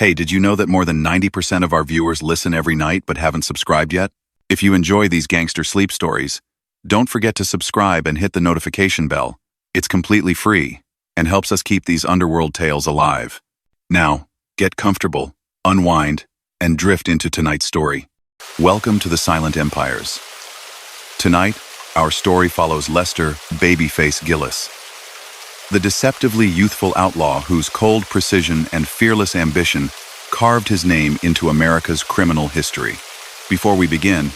Hey, did you know that more than 90% of our viewers listen every night but haven't subscribed yet? If you enjoy these gangster sleep stories, don't forget to subscribe and hit the notification bell. It's completely free and helps us keep these underworld tales alive. Now, get comfortable, unwind, and drift into tonight's story. Welcome to the Silent Empires. Tonight, our story follows Lester "Babyface" Gillis, the deceptively youthful outlaw whose cold precision and fearless ambition carved his name into America's criminal history. Before we begin,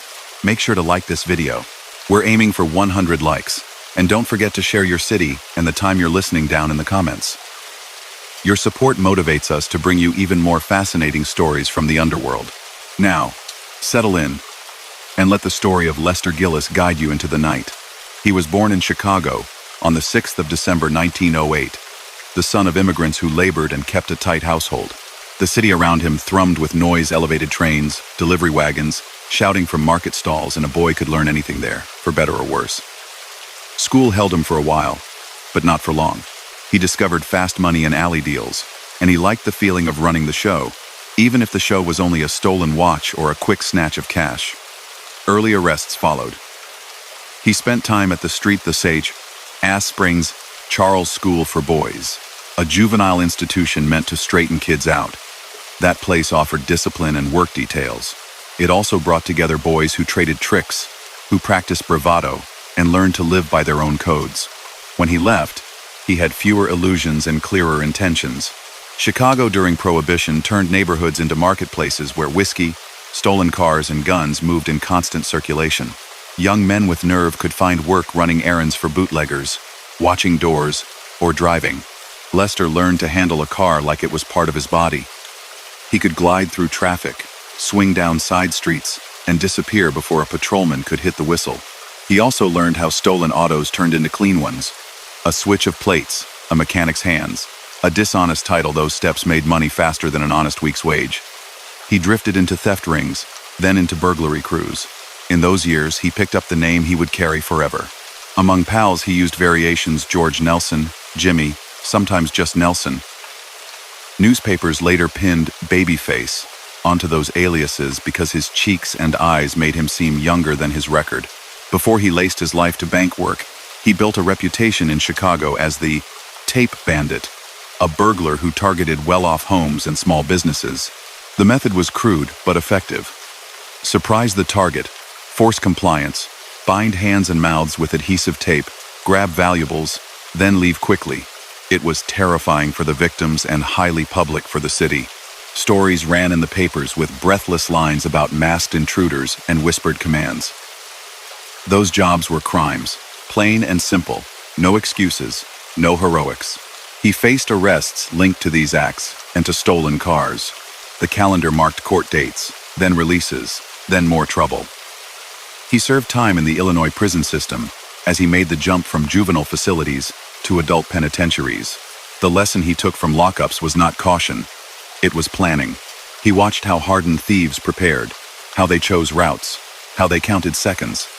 make sure to like this video. We're aiming for 100 likes, and don't forget to share your city and the time you're listening down in the comments. Your support motivates us to bring you even more fascinating stories from the underworld. Now, settle in and let the story of Lester Gillis guide you into the night. He was born in Chicago on the 6th of December 1908, the son of immigrants who labored and kept a tight household. The city around him thrummed with noise-elevated trains, delivery wagons, shouting from market stalls, and a boy could learn anything there, for better or worse. School held him for a while, but not for long. He discovered fast money and alley deals, and he liked the feeling of running the show, even if the show was only a stolen watch or a quick snatch of cash. Early arrests followed. He spent time at the Street the Sage, Ass Springs Charles School for Boys, a juvenile institution meant to straighten kids out. That place offered discipline and work details. It also brought together boys who traded tricks, who practiced bravado, and learned to live by their own codes. When he left, he had fewer illusions and clearer intentions. Chicago during Prohibition turned neighborhoods into marketplaces where whiskey, stolen cars, and guns moved in constant circulation. Young men with nerve could find work running errands for bootleggers, watching doors, or driving. Lester learned to handle a car like it was part of his body. He could glide through traffic, swing down side streets, and disappear before a patrolman could hit the whistle. He also learned how stolen autos turned into clean ones. A switch of plates, a mechanic's hands, a dishonest title. Those steps made money faster than an honest week's wage. He drifted into theft rings, then into burglary crews. In those years, he picked up the name he would carry forever. Among pals, he used variations: George Nelson, Jimmy, sometimes just Nelson. Newspapers later pinned "Babyface" onto those aliases because his cheeks and eyes made him seem younger than his record. Before he laced his life to bank work, he built a reputation in Chicago as the Tape Bandit, a burglar who targeted well-off homes and small businesses. The method was crude but effective. Surprise the target, force compliance, bind hands and mouths with adhesive tape, grab valuables, then leave quickly. It was terrifying for the victims and highly public for the city. Stories ran in the papers with breathless lines about masked intruders and whispered commands. Those jobs were crimes, plain and simple, no excuses, no heroics. He faced arrests linked to these acts and to stolen cars. The calendar marked court dates, then releases, then more trouble. He served time in the Illinois prison system as he made the jump from juvenile facilities to adult penitentiaries. The lesson he took from lockups was not caution, it was planning. He watched how hardened thieves prepared, how they chose routes, how they counted seconds.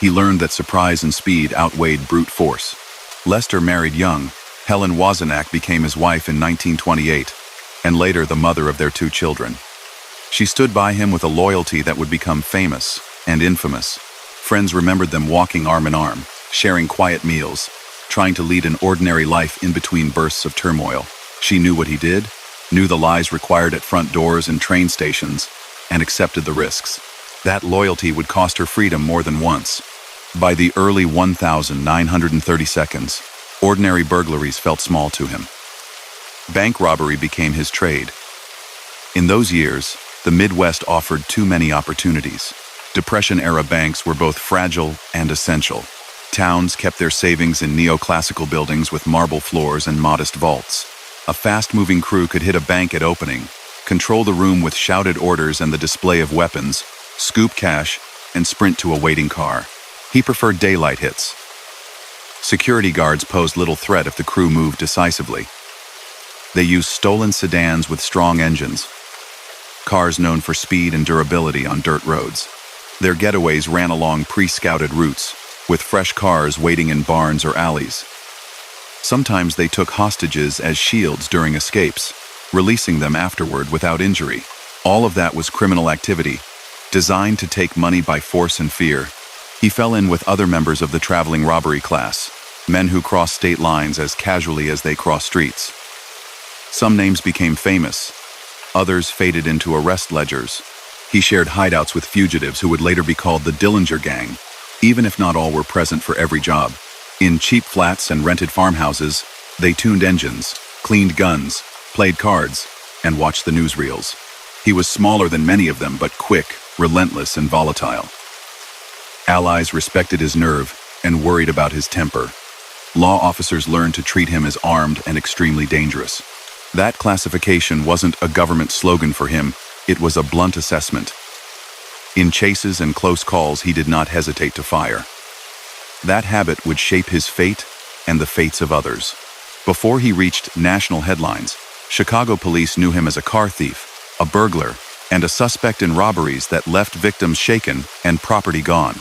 He learned that surprise and speed outweighed brute force. Lester married young. Helen Wazenack became his wife in 1928, and later the mother of their 2 children. She stood by him with a loyalty that would become famous and infamous. Friends remembered them walking arm in arm, sharing quiet meals, trying to lead an ordinary life in between bursts of turmoil. She knew what he did, knew the lies required at front doors and train stations, and accepted the risks. That loyalty would cost her freedom more than once. By the early 1930 seconds, ordinary burglaries felt small to him. Bank robbery became his trade. In those years, the Midwest offered too many opportunities. Depression-era banks were both fragile and essential. Towns kept their savings in neoclassical buildings with marble floors and modest vaults. A fast-moving crew could hit a bank at opening, control the room with shouted orders and the display of weapons, scoop cash, and sprint to a waiting car. He preferred daylight hits. Security guards posed little threat if the crew moved decisively. They used stolen sedans with strong engines, cars known for speed and durability on dirt roads. Their getaways ran along pre-scouted routes, with fresh cars waiting in barns or alleys. Sometimes they took hostages as shields during escapes, releasing them afterward without injury. All of that was criminal activity, designed to take money by force and fear. He fell in with other members of the traveling robbery class, men who crossed state lines as casually as they crossed streets. Some names became famous, others faded into arrest ledgers. He shared hideouts with fugitives who would later be called the Dillinger Gang, even if not all were present for every job. In cheap flats and rented farmhouses, they tuned engines, cleaned guns, played cards, and watched the newsreels. He was smaller than many of them, but quick, relentless, and volatile. Allies respected his nerve and worried about his temper. Law officers learned to treat him as armed and extremely dangerous. That classification wasn't a government slogan for him, it was a blunt assessment. In chases and close calls, he did not hesitate to fire. That habit would shape his fate and the fates of others. Before he reached national headlines, Chicago police knew him as a car thief, a burglar, and a suspect in robberies that left victims shaken and property gone.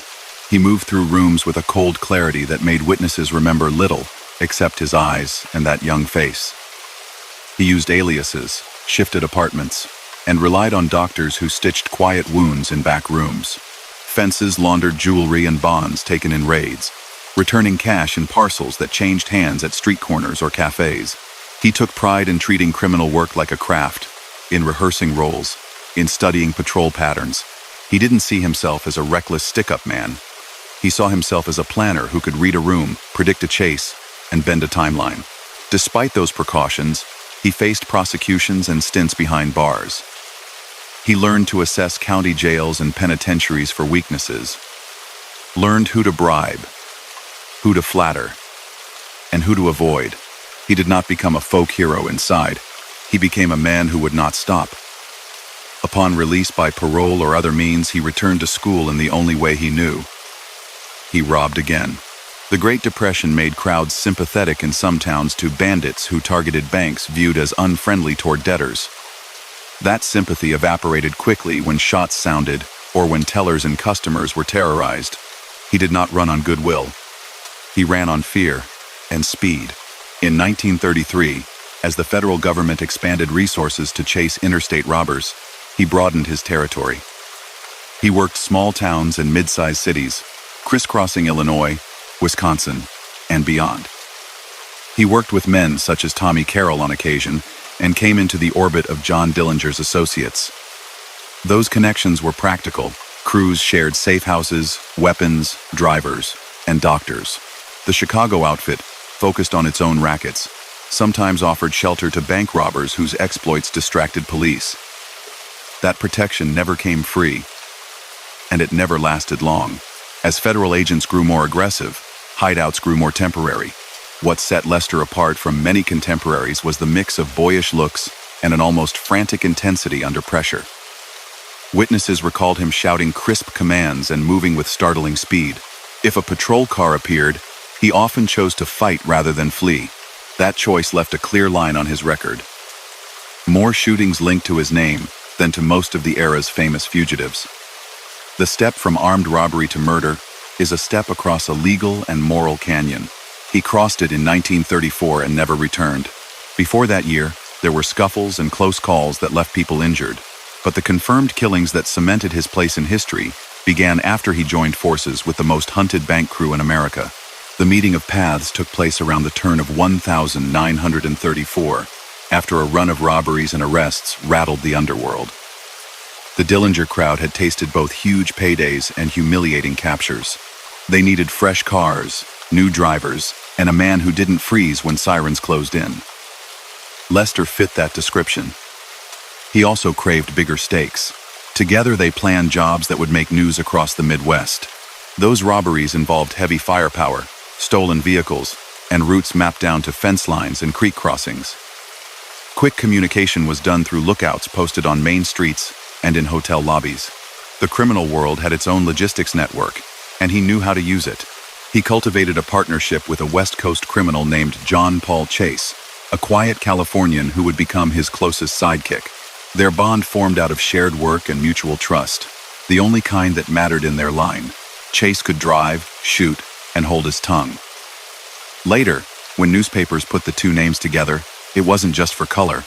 He moved through rooms with a cold clarity that made witnesses remember little except his eyes and that young face. He used aliases, shifted apartments, and relied on doctors who stitched quiet wounds in back rooms. Fences laundered jewelry and bonds taken in raids, returning cash in parcels that changed hands at street corners or cafes. He took pride in treating criminal work like a craft, in rehearsing roles, in studying patrol patterns. He didn't see himself as a reckless stick-up man. He saw himself as a planner who could read a room, predict a chase, and bend a timeline. Despite those precautions, he faced prosecutions and stints behind bars. He learned to assess county jails and penitentiaries for weaknesses, learned who to bribe, who to flatter, and who to avoid. He did not become a folk hero inside. He became a man who would not stop. Upon release by parole or other means, he returned to school in the only way he knew. He robbed again. The Great Depression made crowds sympathetic in some towns to bandits who targeted banks viewed as unfriendly toward debtors. That sympathy evaporated quickly when shots sounded or when tellers and customers were terrorized. He did not run on goodwill. He ran on fear and speed. In 1933, as the federal government expanded resources to chase interstate robbers, he broadened his territory. He worked small towns and mid-sized cities, crisscrossing Illinois, Wisconsin, and beyond. He worked with men such as Tommy Carroll on occasion and came into the orbit of John Dillinger's associates. Those connections were practical. Crews shared safe houses, weapons, drivers, and doctors. The Chicago outfit focused on its own rackets, sometimes offered shelter to bank robbers whose exploits distracted police. That protection never came free, and it never lasted long. As federal agents grew more aggressive, hideouts grew more temporary. What set Lester apart from many contemporaries was the mix of boyish looks and an almost frantic intensity under pressure. Witnesses recalled him shouting crisp commands and moving with startling speed. If a patrol car appeared, he often chose to fight rather than flee. That choice left a clear line on his record. More shootings linked to his name than to most of the era's famous fugitives. The step from armed robbery to murder is a step across a legal and moral canyon. He crossed it in 1934 and never returned. Before that year, there were scuffles and close calls that left people injured. But the confirmed killings that cemented his place in history began after he joined forces with the most hunted bank crew in America. The meeting of paths took place around the turn of 1934, after a run of robberies and arrests rattled the underworld. The Dillinger crowd had tasted both huge paydays and humiliating captures. They needed fresh cars, new drivers, and a man who didn't freeze when sirens closed in. Lester fit that description. He also craved bigger stakes. Together they planned jobs that would make news across the Midwest. Those robberies involved heavy firepower, stolen vehicles, and routes mapped down to fence lines and creek crossings. Quick communication was done through lookouts posted on main streets and in hotel lobbies. The criminal world had its own logistics network, and he knew how to use it. He cultivated a partnership with a West Coast criminal named John Paul Chase, a quiet Californian who would become his closest sidekick. Their bond formed out of shared work and mutual trust, the only kind that mattered in their line. Chase could drive, shoot, and hold his tongue. Later, when newspapers put the two names together, it wasn't just for color.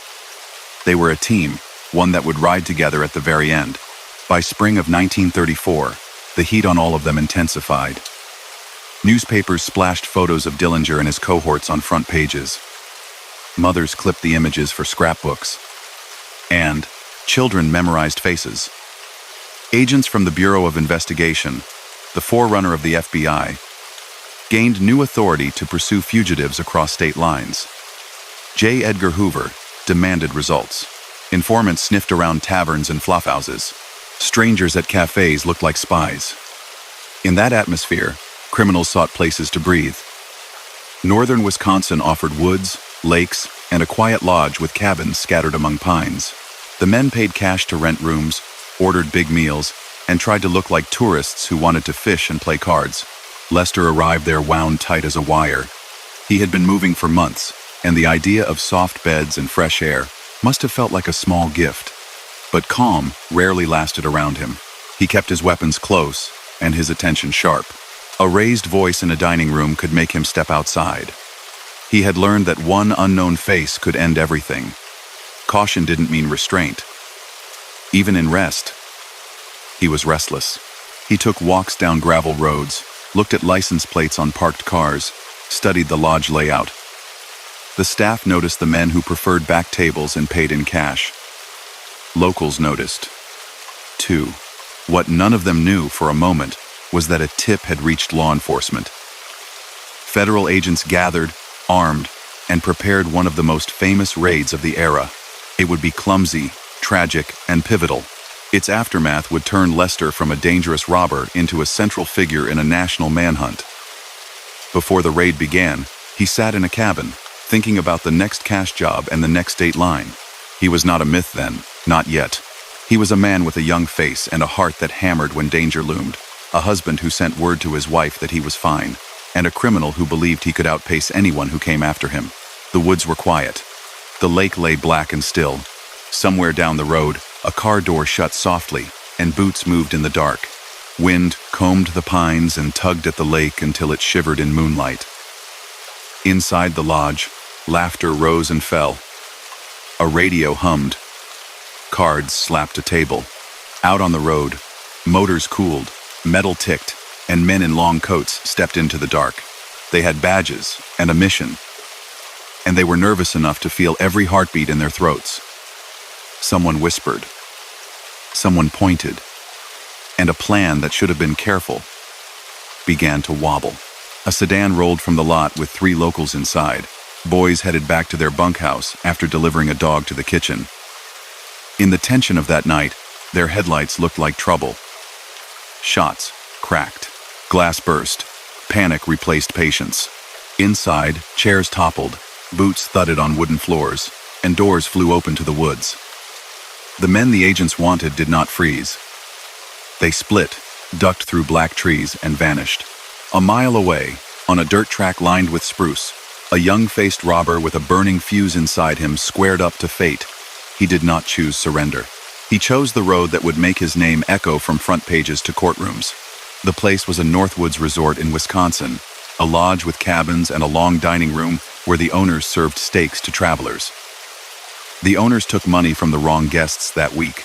They were a team, one that would ride together at the very end. By spring of 1934, the heat on all of them intensified. Newspapers splashed photos of Dillinger and his cohorts on front pages. Mothers clipped the images for scrapbooks. And children memorized faces. Agents from the Bureau of Investigation, the forerunner of the FBI, gained new authority to pursue fugitives across state lines. J. Edgar Hoover demanded results. Informants sniffed around taverns and flufphouses. Strangers at cafes looked like spies. In that atmosphere, criminals sought places to breathe. Northern Wisconsin offered woods, lakes, and a quiet lodge with cabins scattered among pines. The men paid cash to rent rooms, ordered big meals, and tried to look like tourists who wanted to fish and play cards. Lester arrived there wound tight as a wire. He had been moving for months, and the idea of soft beds and fresh air must have felt like a small gift. But calm rarely lasted around him. He kept his weapons close and his attention sharp. A raised voice in a dining room could make him step outside. He had learned that one unknown face could end everything. Caution didn't mean restraint. Even in rest, he was restless. He took walks down gravel roads, looked at license plates on parked cars, studied the lodge layout. The staff noticed the men who preferred back tables and paid in cash. Locals noticed, too. What none of them knew for a moment was that a tip had reached law enforcement. Federal agents gathered, armed, and prepared one of the most famous raids of the era. It would be clumsy, tragic, and pivotal. Its aftermath would turn Lester from a dangerous robber into a central figure in a national manhunt. Before the raid began, he sat in a cabin, thinking about the next cash job and the next state line. He was not a myth then, not yet. He was a man with a young face and a heart that hammered when danger loomed, a husband who sent word to his wife that he was fine, and a criminal who believed he could outpace anyone who came after him. The woods were quiet. The lake lay black and still. Somewhere down the road, a car door shut softly, and boots moved in the dark. Wind combed the pines and tugged at the lake until it shivered in moonlight. Inside the lodge, laughter rose and fell. A radio hummed. Cards slapped a table. Out on the road, motors cooled, metal ticked, and men in long coats stepped into the dark. They had badges and a mission, and they were nervous enough to feel every heartbeat in their throats. Someone whispered. Someone pointed. And a plan that should have been careful began to wobble. A sedan rolled from the lot with 3 locals inside. Boys headed back to their bunkhouse after delivering a dog to the kitchen. In the tension of that night, their headlights looked like trouble. Shots cracked. Glass burst. Panic replaced patience. Inside, chairs toppled, boots thudded on wooden floors, and doors flew open to the woods. The men the agents wanted did not freeze. They split, ducked through black trees, and vanished. A mile away, on a dirt track lined with spruce, a young-faced robber with a burning fuse inside him squared up to fate. He did not choose surrender. He chose the road that would make his name echo from front pages to courtrooms. The place was a Northwoods resort in Wisconsin, a lodge with cabins and a long dining room where the owners served steaks to travelers. The owners took money from the wrong guests that week.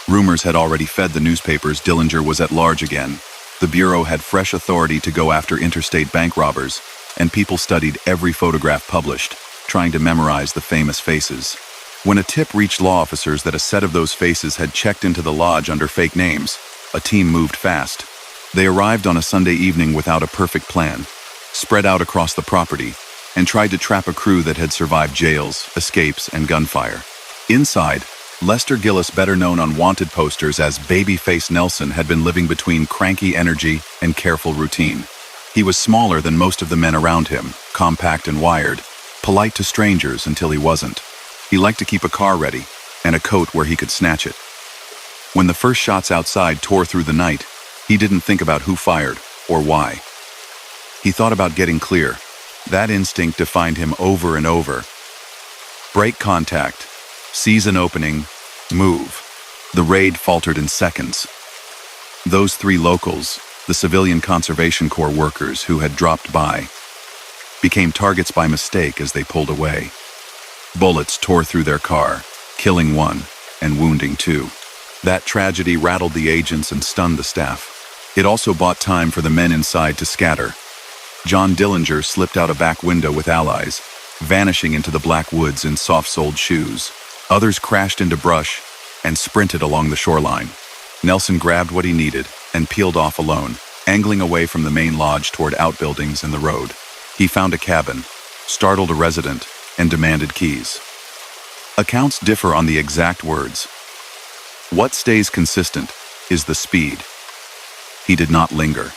Rumors had already fed the newspapers Dillinger was at large again. The Bureau had fresh authority to go after interstate bank robbers, and people studied every photograph published, trying to memorize the famous faces. When a tip reached law officers that a set of those faces had checked into the lodge under fake names, a team moved fast. They arrived on a Sunday evening without a perfect plan, spread out across the property, and tried to trap a crew that had survived jails, escapes, and gunfire. Inside, Lester Gillis, better known on wanted posters as Babyface Nelson, had been living between cranky energy and careful routine. He was smaller than most of the men around him, compact and wired, polite to strangers until he wasn't. He liked to keep a car ready, and a coat where he could snatch it. When the first shots outside tore through the night, he didn't think about who fired or why. He thought about getting clear. That instinct defined him over and over. Break contact, seize an opening, move. The raid faltered in seconds. Those 3 locals, the Civilian Conservation Corps workers who had dropped by, became targets by mistake as they pulled away. Bullets tore through their car, killing one and wounding two. That tragedy rattled the agents and stunned the staff. It also bought time for the men inside to scatter. John Dillinger slipped out a back window with allies, vanishing into the black woods in soft-soled shoes. Others crashed into brush and sprinted along the shoreline. Nelson grabbed what he needed and peeled off alone, angling away from the main lodge toward outbuildings and the road. He found a cabin, startled a resident, and demanded keys. Accounts differ on the exact words. What stays consistent is the speed. He did not linger.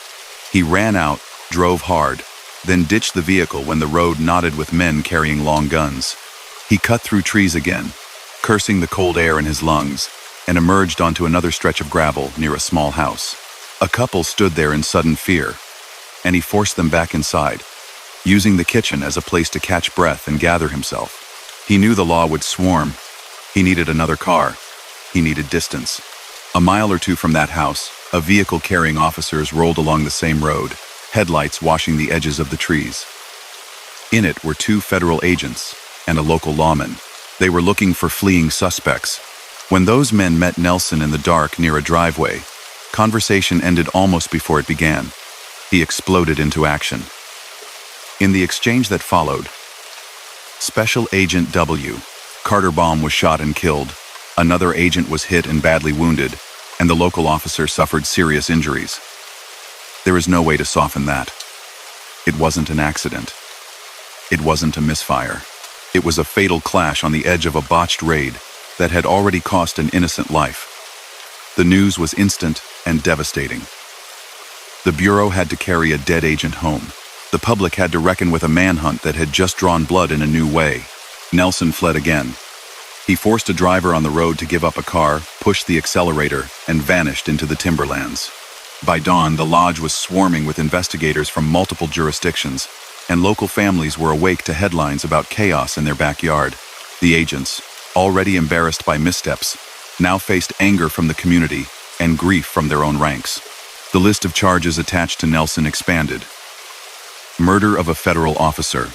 He ran out, drove hard, then ditched the vehicle when the road knotted with men carrying long guns. He cut through trees again, cursing the cold air in his lungs, and emerged onto another stretch of gravel near a small house. A couple stood there in sudden fear, and he forced them back inside, using the kitchen as a place to catch breath and gather himself. He knew the law would swarm. He needed another car. He needed distance. A mile or two from that house, a vehicle carrying officers rolled along the same road, headlights washing the edges of the trees. In it were 2 federal agents and a local lawman. They were looking for fleeing suspects. When those men met Nelson in the dark near a driveway, conversation ended almost before it began. He exploded into action. In the exchange that followed, Special Agent W. Carter Baum was shot and killed, another agent was hit and badly wounded, and the local officer suffered serious injuries. There is no way to soften that. It wasn't an accident. It wasn't a misfire. It was a fatal clash on the edge of a botched raid that had already cost an innocent life. The news was instant and devastating. The Bureau had to carry a dead agent home. The public had to reckon with a manhunt that had just drawn blood in a new way. Nelson fled again. He forced a driver on the road to give up a car, pushed the accelerator, and vanished into the timberlands. By dawn, the lodge was swarming with investigators from multiple jurisdictions, and local families were awake to headlines about chaos in their backyard. The agents, already embarrassed by missteps, now faced anger from the community and grief from their own ranks. The list of charges attached to Nelson expanded. Murder of a federal officer,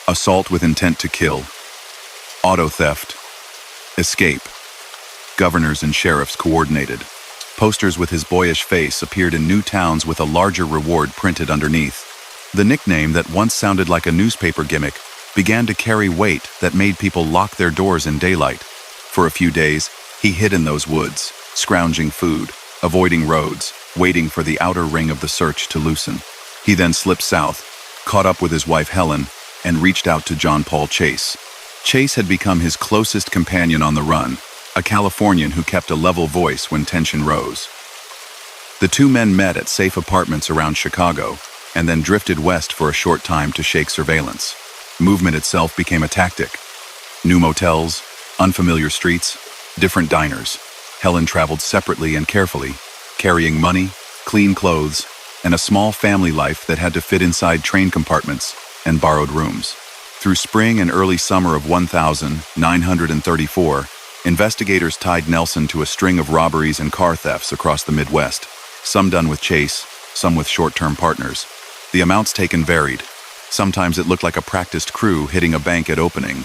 assault with intent to kill, auto theft, escape. Governors and sheriffs coordinated. Posters with his boyish face appeared in new towns with a larger reward printed underneath. The nickname that once sounded like a newspaper gimmick began to carry weight that made people lock their doors in daylight. For a few days, he hid in those woods, scrounging food, avoiding roads, waiting for the outer ring of the search to loosen. He then slipped south, caught up with his wife Helen, and reached out to John Paul Chase. Chase had become his closest companion on the run, a Californian who kept a level voice when tension rose. The 2 men met at safe apartments around Chicago, and then drifted west for a short time to shake surveillance. Movement itself became a tactic. New motels, unfamiliar streets, different diners. Helen traveled separately and carefully, carrying money, clean clothes, and a small family life that had to fit inside train compartments and borrowed rooms. Through spring and early summer of 1934, investigators tied Nelson to a string of robberies and car thefts across the Midwest, some done with Chase, some with short-term partners. The amounts taken varied. Sometimes it looked like a practiced crew hitting a bank at opening.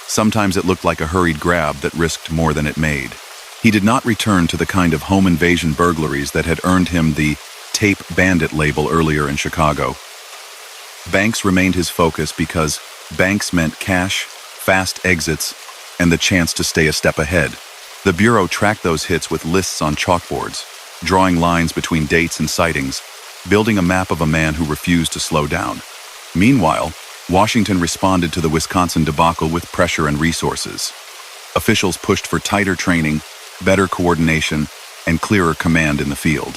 Sometimes it looked like a hurried grab that risked more than it made. He did not return to the kind of home invasion burglaries that had earned him the Tape Bandit label earlier in Chicago. Banks remained his focus because banks meant cash, fast exits, and the chance to stay a step ahead. The Bureau tracked those hits with lists on chalkboards, drawing lines between dates and sightings, building a map of a man who refused to slow down. Meanwhile, Washington responded to the Wisconsin debacle with pressure and resources. Officials pushed for tighter training, better coordination, and clearer command in the field.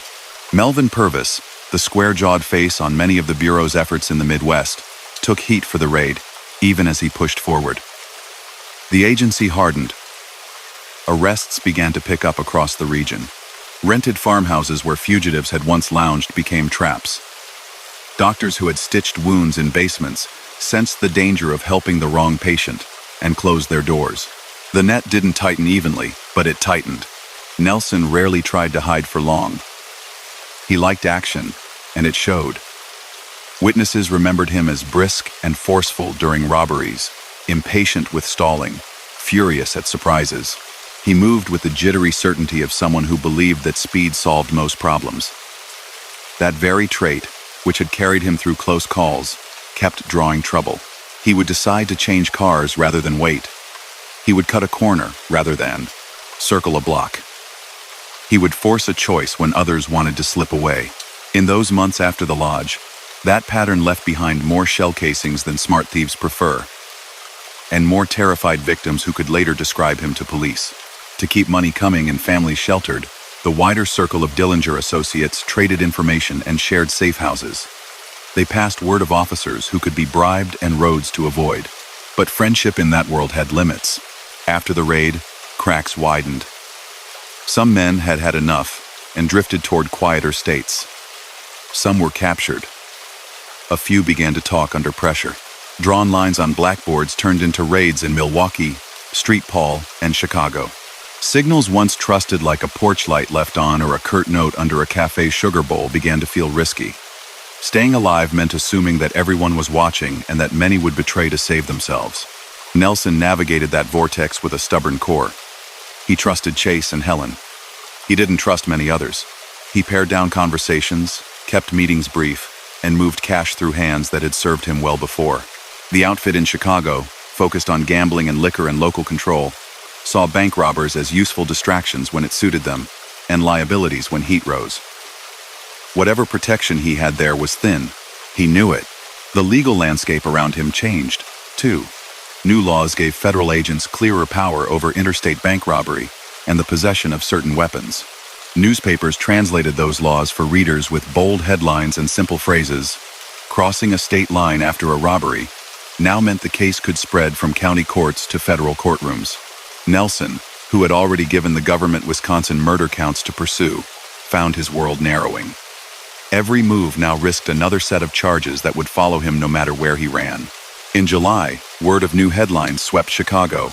Melvin Purvis, the square-jawed face on many of the Bureau's efforts in the Midwest, took heat for the raid, even as he pushed forward. The agency hardened. Arrests began to pick up across the region. Rented farmhouses where fugitives had once lounged became traps. Doctors who had stitched wounds in basements sensed the danger of helping the wrong patient and closed their doors. The net didn't tighten evenly, but it tightened. Nelson rarely tried to hide for long. He liked action, and it showed. Witnesses remembered him as brisk and forceful during robberies, impatient with stalling, furious at surprises. He moved with the jittery certainty of someone who believed that speed solved most problems. That very trait, which had carried him through close calls, kept drawing trouble. He would decide to change cars rather than wait. He would cut a corner rather than circle a block. He would force a choice when others wanted to slip away. In those months after the lodge, that pattern left behind more shell casings than smart thieves prefer, and more terrified victims who could later describe him to police. To keep money coming and families sheltered, the wider circle of Dillinger associates traded information and shared safe houses. They passed word of officers who could be bribed and roads to avoid. But friendship in that world had limits. After the raid, cracks widened. Some men had had enough and drifted toward quieter states. Some were captured. A few began to talk under pressure. Drawn lines on blackboards turned into raids in Milwaukee, St. Paul, and Chicago. Signals once trusted like a porch light left on or a curt note under a cafe sugar bowl began to feel risky. Staying alive meant assuming that everyone was watching and that many would betray to save themselves. Nelson navigated that vortex with a stubborn core. He trusted Chase and Helen. He didn't trust many others. He pared down conversations, kept meetings brief, and moved cash through hands that had served him well before. The outfit in Chicago, focused on gambling and liquor and local control, saw bank robbers as useful distractions when it suited them, and liabilities when heat rose. Whatever protection he had there was thin. He knew it. The legal landscape around him changed, too. New laws gave federal agents clearer power over interstate bank robbery and the possession of certain weapons. Newspapers translated those laws for readers with bold headlines and simple phrases. Crossing a state line after a robbery now meant the case could spread from county courts to federal courtrooms. Nelson, who had already given the government Wisconsin murder counts to pursue, found his world narrowing. Every move now risked another set of charges that would follow him no matter where he ran. In July, word of new headlines swept Chicago.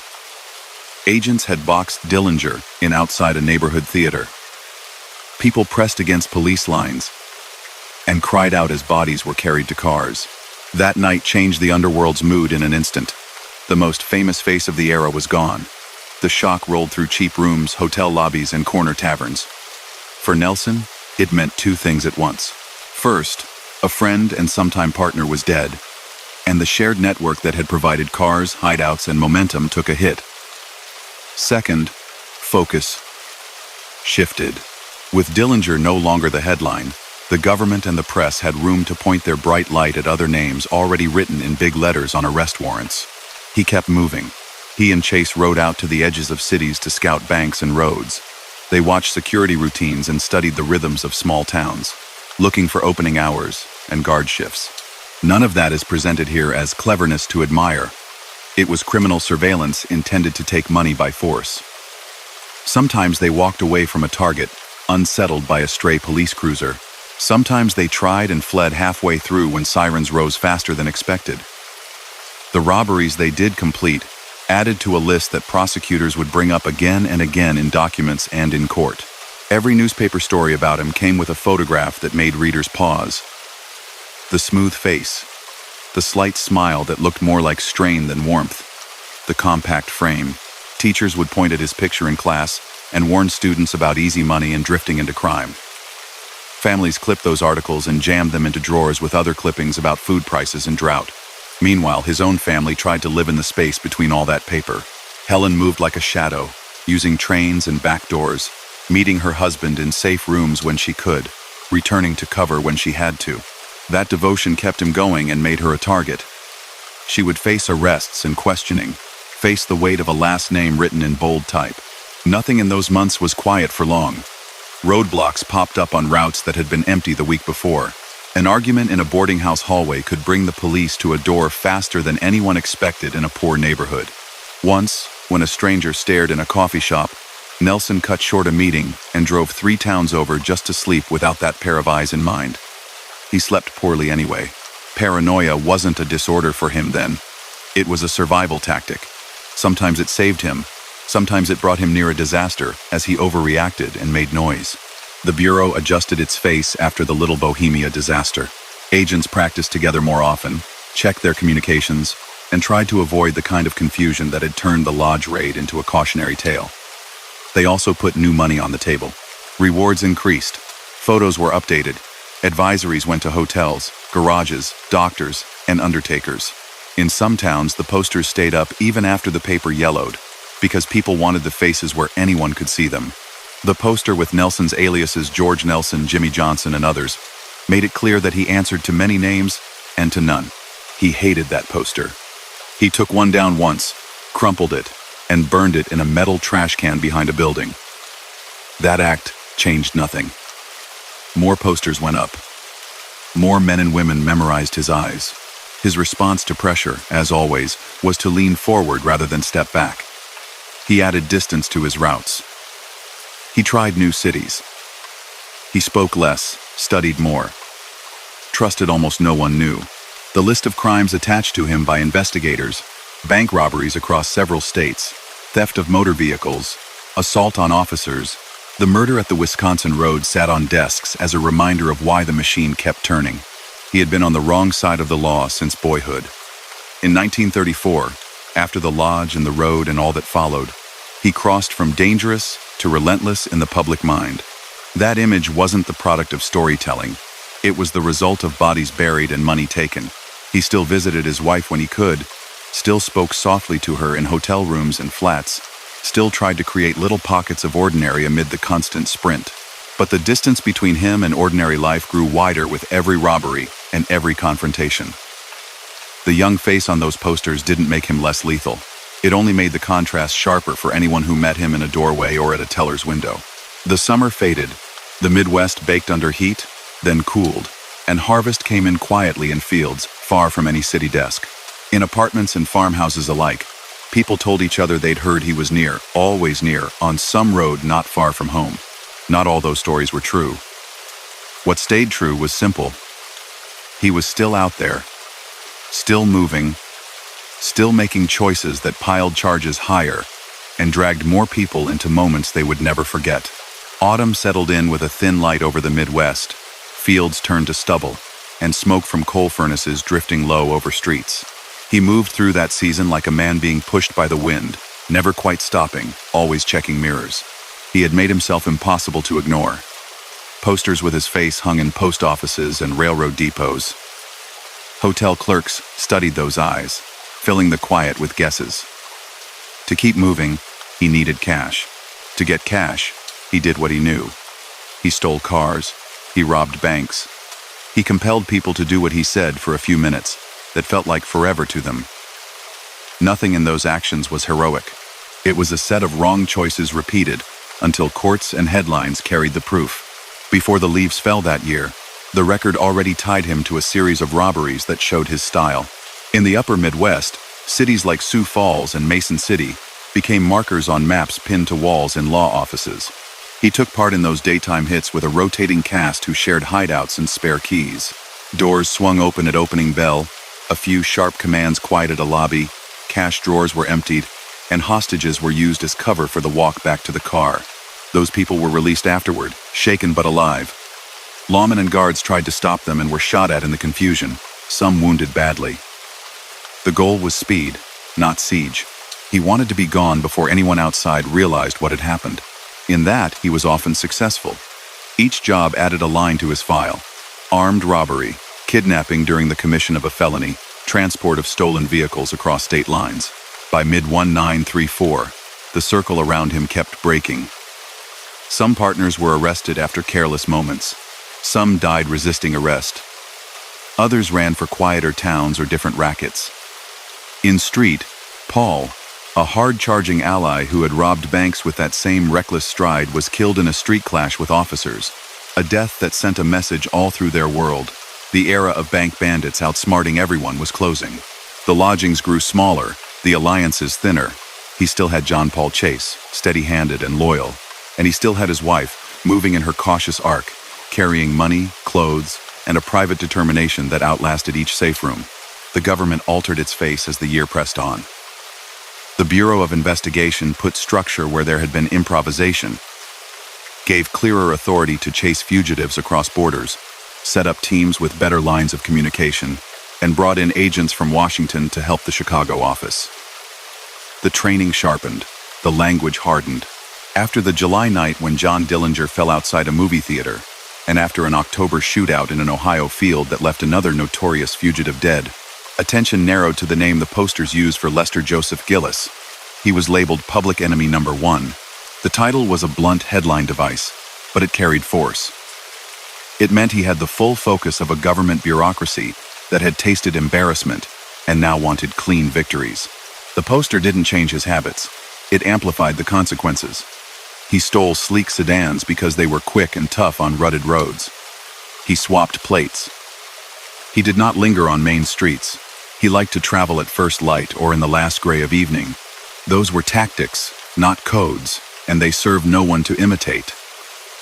Agents had boxed Dillinger in outside a neighborhood theater. People pressed against police lines and cried out as bodies were carried to cars. That night changed the underworld's mood in an instant. The most famous face of the era was gone. The shock rolled through cheap rooms, hotel lobbies, and corner taverns. For Nelson, it meant two things at once. First, a friend and sometime partner was dead, and the shared network that had provided cars, hideouts, and momentum took a hit. Second, focus shifted. With Dillinger no longer the headline, the government and the press had room to point their bright light at other names already written in big letters on arrest warrants. He kept moving. He and Chase rode out to the edges of cities to scout banks and roads. They watched security routines and studied the rhythms of small towns, looking for opening hours and guard shifts. None of that is presented here as cleverness to admire. It was criminal surveillance intended to take money by force. Sometimes they walked away from a target, unsettled by a stray police cruiser. Sometimes they tried and fled halfway through when sirens rose faster than expected. The robberies they did complete added to a list that prosecutors would bring up again and again in documents and in court. Every newspaper story about him came with a photograph that made readers pause. The smooth face, the slight smile that looked more like strain than warmth, the compact frame. Teachers would point at his picture in class and warn students about easy money and drifting into crime. Families clipped those articles and jammed them into drawers with other clippings about food prices and drought. Meanwhile, his own family tried to live in the space between all that paper. Helen moved like a shadow, using trains and back doors, meeting her husband in safe rooms when she could, returning to cover when she had to. That devotion kept him going and made her a target. She would face arrests and questioning, face the weight of a last name written in bold type. Nothing in those months was quiet for long. Roadblocks popped up on routes that had been empty the week before. An argument in a boarding house hallway could bring the police to a door faster than anyone expected in a poor neighborhood. Once, when a stranger stared in a coffee shop, Nelson cut short a meeting and drove 3 towns over just to sleep without that pair of eyes in mind. He slept poorly anyway. Paranoia wasn't a disorder for him then. It was a survival tactic. Sometimes it saved him. Sometimes it brought him near a disaster as he overreacted and made noise. The Bureau adjusted its face after the Little Bohemia disaster. Agents practiced together more often, checked their communications, and tried to avoid the kind of confusion that had turned the lodge raid into a cautionary tale. They also put new money on the table. Rewards increased. Photos were updated. Advisories went to hotels, garages, doctors, and undertakers. In some towns, the posters stayed up even after the paper yellowed, because people wanted the faces where anyone could see them. The poster with Nelson's aliases George Nelson, Jimmy Johnson, and others made it clear that he answered to many names and to none. He hated that poster. He took one down once, crumpled it, and burned it in a metal trash can behind a building. That act changed nothing. More posters went up. More men and women memorized his eyes. His response to pressure, as always, was to lean forward rather than step back. He added distance to his routes. He tried new cities. He spoke less, studied more. Trusted almost no one new. The list of crimes attached to him by investigators, bank robberies across several states, theft of motor vehicles, assault on officers, the murder at the Wisconsin road sat on desks as a reminder of why the machine kept turning. He had been on the wrong side of the law since boyhood. In 1934, after the lodge and the road and all that followed, he crossed from dangerous to relentless in the public mind. That image wasn't the product of storytelling. It was the result of bodies buried and money taken. He still visited his wife when he could, still spoke softly to her in hotel rooms and flats, still tried to create little pockets of ordinary amid the constant sprint. But the distance between him and ordinary life grew wider with every robbery and every confrontation. The young face on those posters didn't make him less lethal. It only made the contrast sharper for anyone who met him in a doorway or at a teller's window. The summer faded. The Midwest baked under heat, then cooled, and harvest came in quietly in fields, far from any city desk. In apartments and farmhouses alike, people told each other they'd heard he was near, always near, on some road not far from home. Not all those stories were true. What stayed true was simple. He was still out there, still moving, still making choices that piled charges higher and dragged more people into moments they would never forget. Autumn settled in with a thin light over the Midwest. Fields turned to stubble, and smoke from coal furnaces drifting low over streets. He moved through that season like a man being pushed by the wind, never quite stopping, always checking mirrors. He had made himself impossible to ignore. Posters with his face hung in post offices and railroad depots. Hotel clerks studied those eyes, filling the quiet with guesses. To keep moving, he needed cash. To get cash, he did what he knew. He stole cars. He robbed banks. He compelled people to do what he said for a few minutes that felt like forever to them. Nothing in those actions was heroic. It was a set of wrong choices repeated until courts and headlines carried the proof. Before the leaves fell that year, the record already tied him to a series of robberies that showed his style. In the upper Midwest, cities like Sioux Falls and Mason City became markers on maps pinned to walls in law offices. He took part in those daytime hits with a rotating cast who shared hideouts and spare keys. Doors swung open at opening bell, a few sharp commands quieted a lobby, cash drawers were emptied, and hostages were used as cover for the walk back to the car. Those people were released afterward, shaken but alive. Lawmen and guards tried to stop them and were shot at in the confusion, some wounded badly. The goal was speed, not siege. He wanted to be gone before anyone outside realized what had happened. In that, he was often successful. Each job added a line to his file. Armed robbery, kidnapping during the commission of a felony, transport of stolen vehicles across state lines. By mid-1934, the circle around him kept breaking. Some partners were arrested after careless moments. Some died resisting arrest. Others ran for quieter towns or different rackets. In street, Paul, a hard-charging ally who had robbed banks with that same reckless stride, was killed in a street clash with officers, a death that sent a message all through their world. The era of bank bandits outsmarting everyone was closing. The lodgings grew smaller, the alliances thinner. He still had John Paul Chase, steady-handed and loyal, and he still had his wife, moving in her cautious arc, carrying money, clothes, and a private determination that outlasted each safe room. The government altered its face as the year pressed on. The Bureau of Investigation put structure where there had been improvisation, gave clearer authority to chase fugitives across borders, set up teams with better lines of communication, and brought in agents from Washington to help the Chicago office. The training sharpened, the language hardened. After the July night when John Dillinger fell outside a movie theater, and after an October shootout in an Ohio field that left another notorious fugitive dead, attention narrowed to the name the posters used for Lester Joseph Gillis. He was labeled Public Enemy Number 1. The title was a blunt headline device, but it carried force. It meant he had the full focus of a government bureaucracy that had tasted embarrassment and now wanted clean victories. The poster didn't change his habits. It amplified the consequences. He stole sleek sedans because they were quick and tough on rutted roads. He swapped plates. He did not linger on main streets. He liked to travel at first light or in the last gray of evening. Those were tactics, not codes, and they served no one to imitate.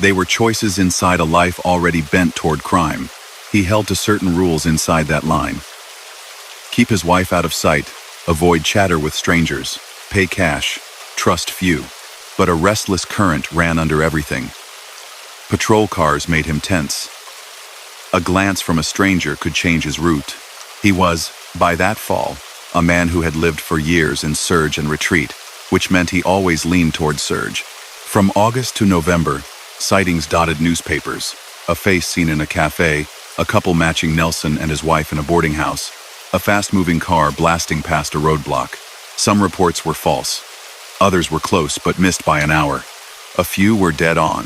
They were choices inside a life already bent toward crime. He held to certain rules inside that line. Keep his wife out of sight, avoid chatter with strangers, pay cash, trust few. But a restless current ran under everything. Patrol cars made him tense. A glance from a stranger could change his route. He was, by that fall, a man who had lived for years in surge and retreat, which meant he always leaned toward surge. From August to November, sightings dotted newspapers, a face seen in a cafe, a couple matching Nelson and his wife in a boarding house, a fast-moving car blasting past a roadblock. Some reports were false. Others were close but missed by an hour. A few were dead on.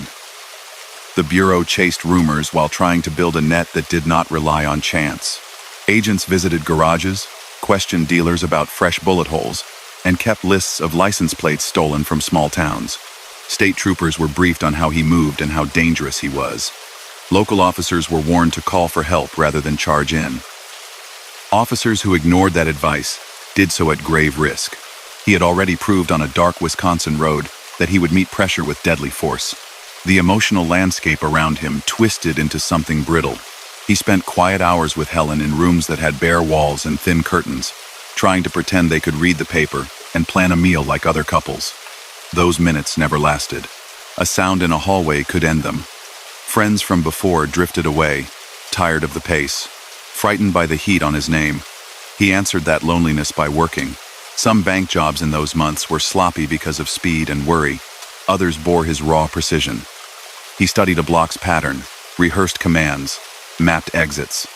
The Bureau chased rumors while trying to build a net that did not rely on chance. Agents visited garages, questioned dealers about fresh bullet holes, and kept lists of license plates stolen from small towns. State troopers were briefed on how he moved and how dangerous he was. Local officers were warned to call for help rather than charge in. Officers who ignored that advice did so at grave risk. He had already proved on a dark Wisconsin road that he would meet pressure with deadly force. The emotional landscape around him twisted into something brittle. He spent quiet hours with Helen in rooms that had bare walls and thin curtains, trying to pretend they could read the paper and plan a meal like other couples. Those minutes never lasted. A sound in a hallway could end them. Friends from before drifted away, tired of the pace, frightened by the heat on his name. He answered that loneliness by working. Some bank jobs in those months were sloppy because of speed and worry. Others bore his raw precision. He studied a block's pattern, rehearsed commands, mapped exits.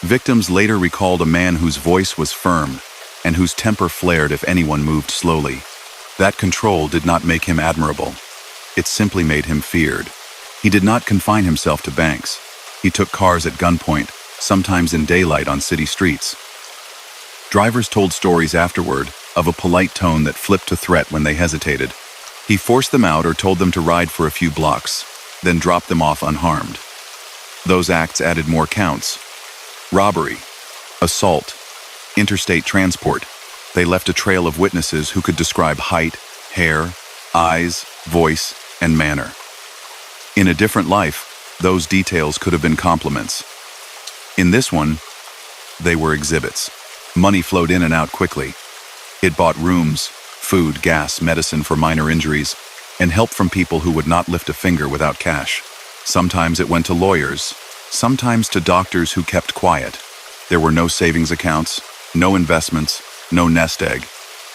Victims later recalled a man whose voice was firm and whose temper flared if anyone moved slowly. That control did not make him admirable. It simply made him feared. He did not confine himself to banks. He took cars at gunpoint, sometimes in daylight on city streets. Drivers told stories afterward of a polite tone that flipped to threat when they hesitated. He forced them out or told them to ride for a few blocks, then dropped them off unharmed. Those acts added more counts. Robbery, assault, interstate transport. They left a trail of witnesses who could describe height, hair, eyes, voice, and manner. In a different life, those details could have been compliments. In this one, they were exhibits. Money flowed in and out quickly. It bought rooms, food, gas, medicine for minor injuries, and help from people who would not lift a finger without cash. Sometimes it went to lawyers, sometimes to doctors who kept quiet. There were no savings accounts, no investments, no nest egg.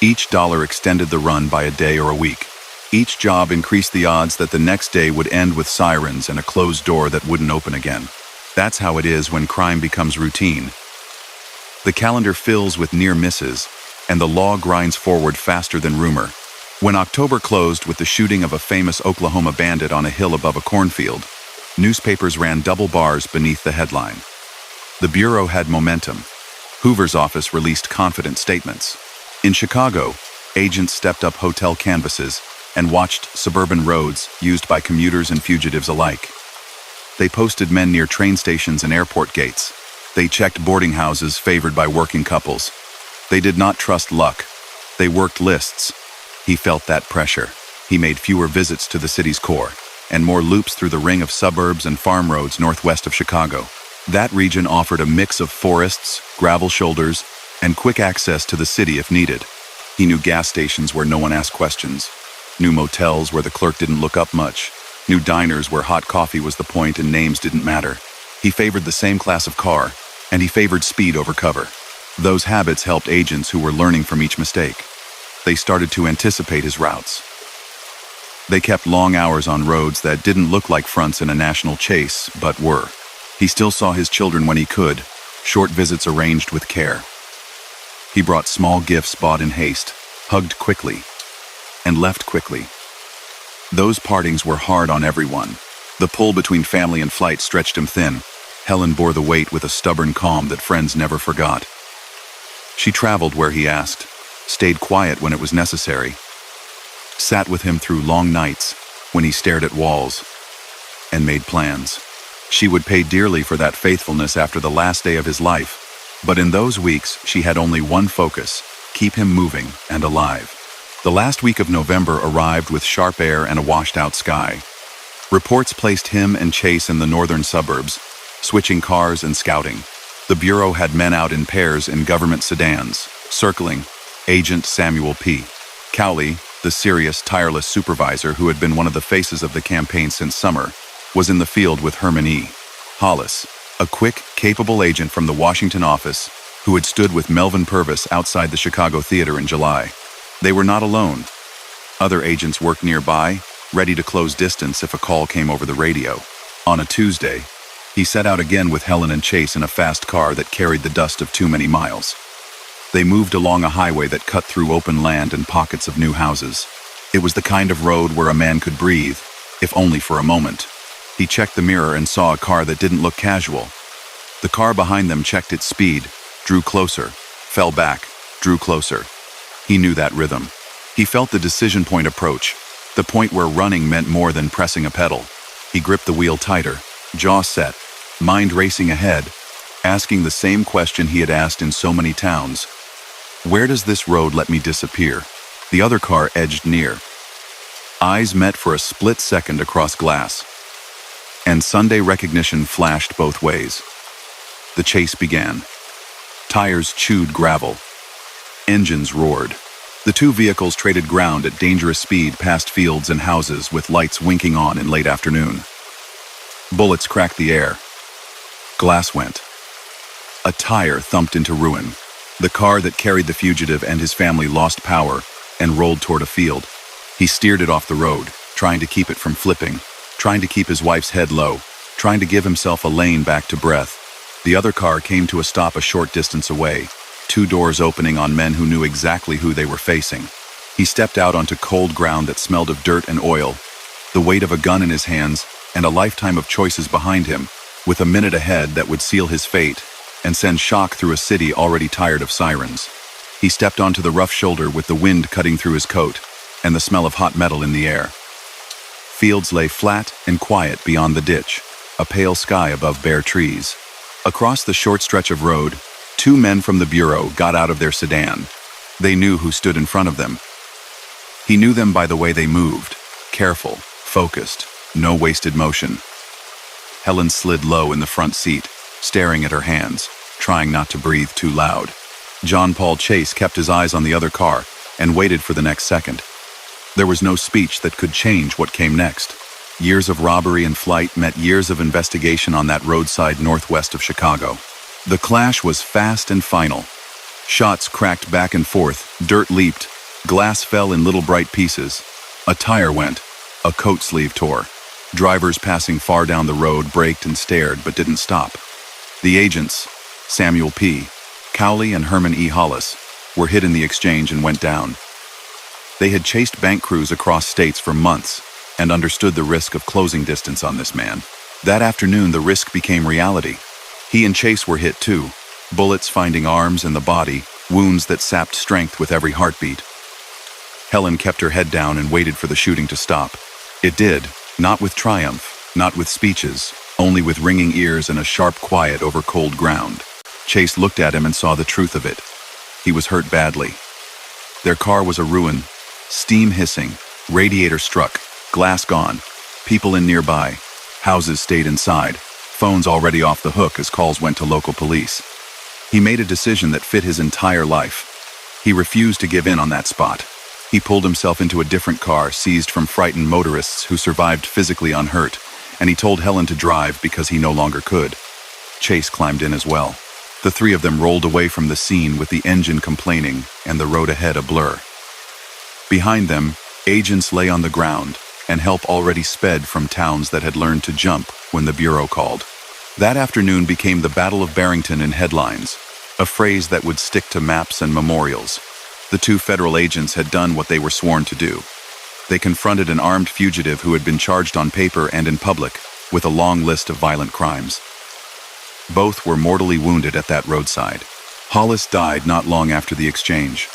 Each dollar extended the run by a day or a week. Each job increased the odds that the next day would end with sirens and a closed door that wouldn't open again. That's how it is when crime becomes routine. The calendar fills with near misses, and the law grinds forward faster than rumor. When October closed with the shooting of a famous Oklahoma bandit on a hill above a cornfield, newspapers ran double bars beneath the headline. The Bureau had momentum. Hoover's office released confident statements. In Chicago, agents stepped up hotel canvases and watched suburban roads used by commuters and fugitives alike. They posted men near train stations and airport gates. They checked boarding houses favored by working couples. They did not trust luck. They worked lists. He felt that pressure. He made fewer visits to the city's core and more loops through the ring of suburbs and farm roads northwest of Chicago. That region offered a mix of forests, gravel shoulders, and quick access to the city if needed. He knew gas stations where no one asked questions, knew motels where the clerk didn't look up much, knew diners where hot coffee was the point and names didn't matter. He favored the same class of car, and he favored speed over cover. Those habits helped agents who were learning from each mistake. They started to anticipate his routes. They kept long hours on roads that didn't look like fronts in a national chase, but were. He still saw his children when he could, short visits arranged with care. He brought small gifts bought in haste, hugged quickly, and left quickly. Those partings were hard on everyone. The pull between family and flight stretched him thin. Helen bore the weight with a stubborn calm that friends never forgot. She traveled where he asked, stayed quiet when it was necessary, sat with him through long nights when he stared at walls, and made plans. She would pay dearly for that faithfulness after the last day of his life, but in those weeks she had only one focus: keep him moving and alive. The last week of November arrived with sharp air and a washed-out sky. Reports placed him and Chase in the northern suburbs, switching cars and scouting. The Bureau had men out in pairs in government sedans, circling. Agent Samuel P. Cowley, the serious, tireless supervisor who had been one of the faces of the campaign since summer, was in the field with Herman E. Hollis, a quick, capable agent from the Washington office who had stood with Melvin Purvis outside the Chicago theater in July. They were not alone. Other agents worked nearby, ready to close distance if a call came over the radio. On a Tuesday, he set out again with Helen and Chase in a fast car that carried the dust of too many miles. They moved along a highway that cut through open land and pockets of new houses. It was the kind of road where a man could breathe, if only for a moment. He checked the mirror and saw a car that didn't look casual. The car behind them checked its speed, drew closer, fell back, drew closer. He knew that rhythm. He felt the decision point approach, the point where running meant more than pressing a pedal. He gripped the wheel tighter, jaw set, mind racing ahead, asking the same question he had asked in so many towns. Where does this road let me disappear? The other car edged near. Eyes met for a split second across glass, and Sunday recognition flashed both ways. The chase began. Tires chewed gravel. Engines roared. The two vehicles traded ground at dangerous speed past fields and houses with lights winking on in late afternoon. Bullets cracked the air. Glass went. A tire thumped into ruin. The car that carried the fugitive and his family lost power and rolled toward a field. He steered it off the road, trying to keep it from flipping, trying to keep his wife's head low, trying to give himself a lane back to breath. The other car came to a stop a short distance away, two doors opening on men who knew exactly who they were facing. He stepped out onto cold ground that smelled of dirt and oil, the weight of a gun in his hands and a lifetime of choices behind him, with a minute ahead that would seal his fate and send shock through a city already tired of sirens. He stepped onto the rough shoulder with the wind cutting through his coat and the smell of hot metal in the air. Fields lay flat and quiet beyond the ditch, a pale sky above bare trees. Across the short stretch of road, two men from the Bureau got out of their sedan. They knew who stood in front of them. He knew them by the way they moved, careful, focused, no wasted motion. Helen slid low in the front seat, staring at her hands, trying not to breathe too loud. John Paul Chase kept his eyes on the other car and waited for the next second. There was no speech that could change what came next. Years of robbery and flight met years of investigation on that roadside northwest of Chicago. The clash was fast and final. Shots cracked back and forth, dirt leaped, glass fell in little bright pieces. A tire went, a coat sleeve tore. Drivers passing far down the road braked and stared but didn't stop. The agents, Samuel P. Cowley and Herman E. Hollis, were hit in the exchange and went down. They had chased bank crews across states for months and understood the risk of closing distance on this man. That afternoon, the risk became reality. He and Chase were hit too, bullets finding arms and the body, wounds that sapped strength with every heartbeat. Helen kept her head down and waited for the shooting to stop. It did, not with triumph, not with speeches, only with ringing ears and a sharp quiet over cold ground. Chase looked at him and saw the truth of it. He was hurt badly. Their car was a ruin, steam hissing, radiator struck, glass gone, people in nearby, houses stayed inside, phones already off the hook as calls went to local police. He made a decision that fit his entire life. He refused to give in on that spot. He pulled himself into a different car seized from frightened motorists who survived physically unhurt, and he told Helen to drive because he no longer could. Chase climbed in as well. The three of them rolled away from the scene with the engine complaining and the road ahead a blur. Behind them, agents lay on the ground, and help already sped from towns that had learned to jump when the Bureau called. That afternoon became the Battle of Barrington in headlines, a phrase that would stick to maps and memorials. The two federal agents had done what they were sworn to do. They confronted an armed fugitive who had been charged on paper and in public with a long list of violent crimes. Both were mortally wounded at that roadside. Hollis died not long after the exchange.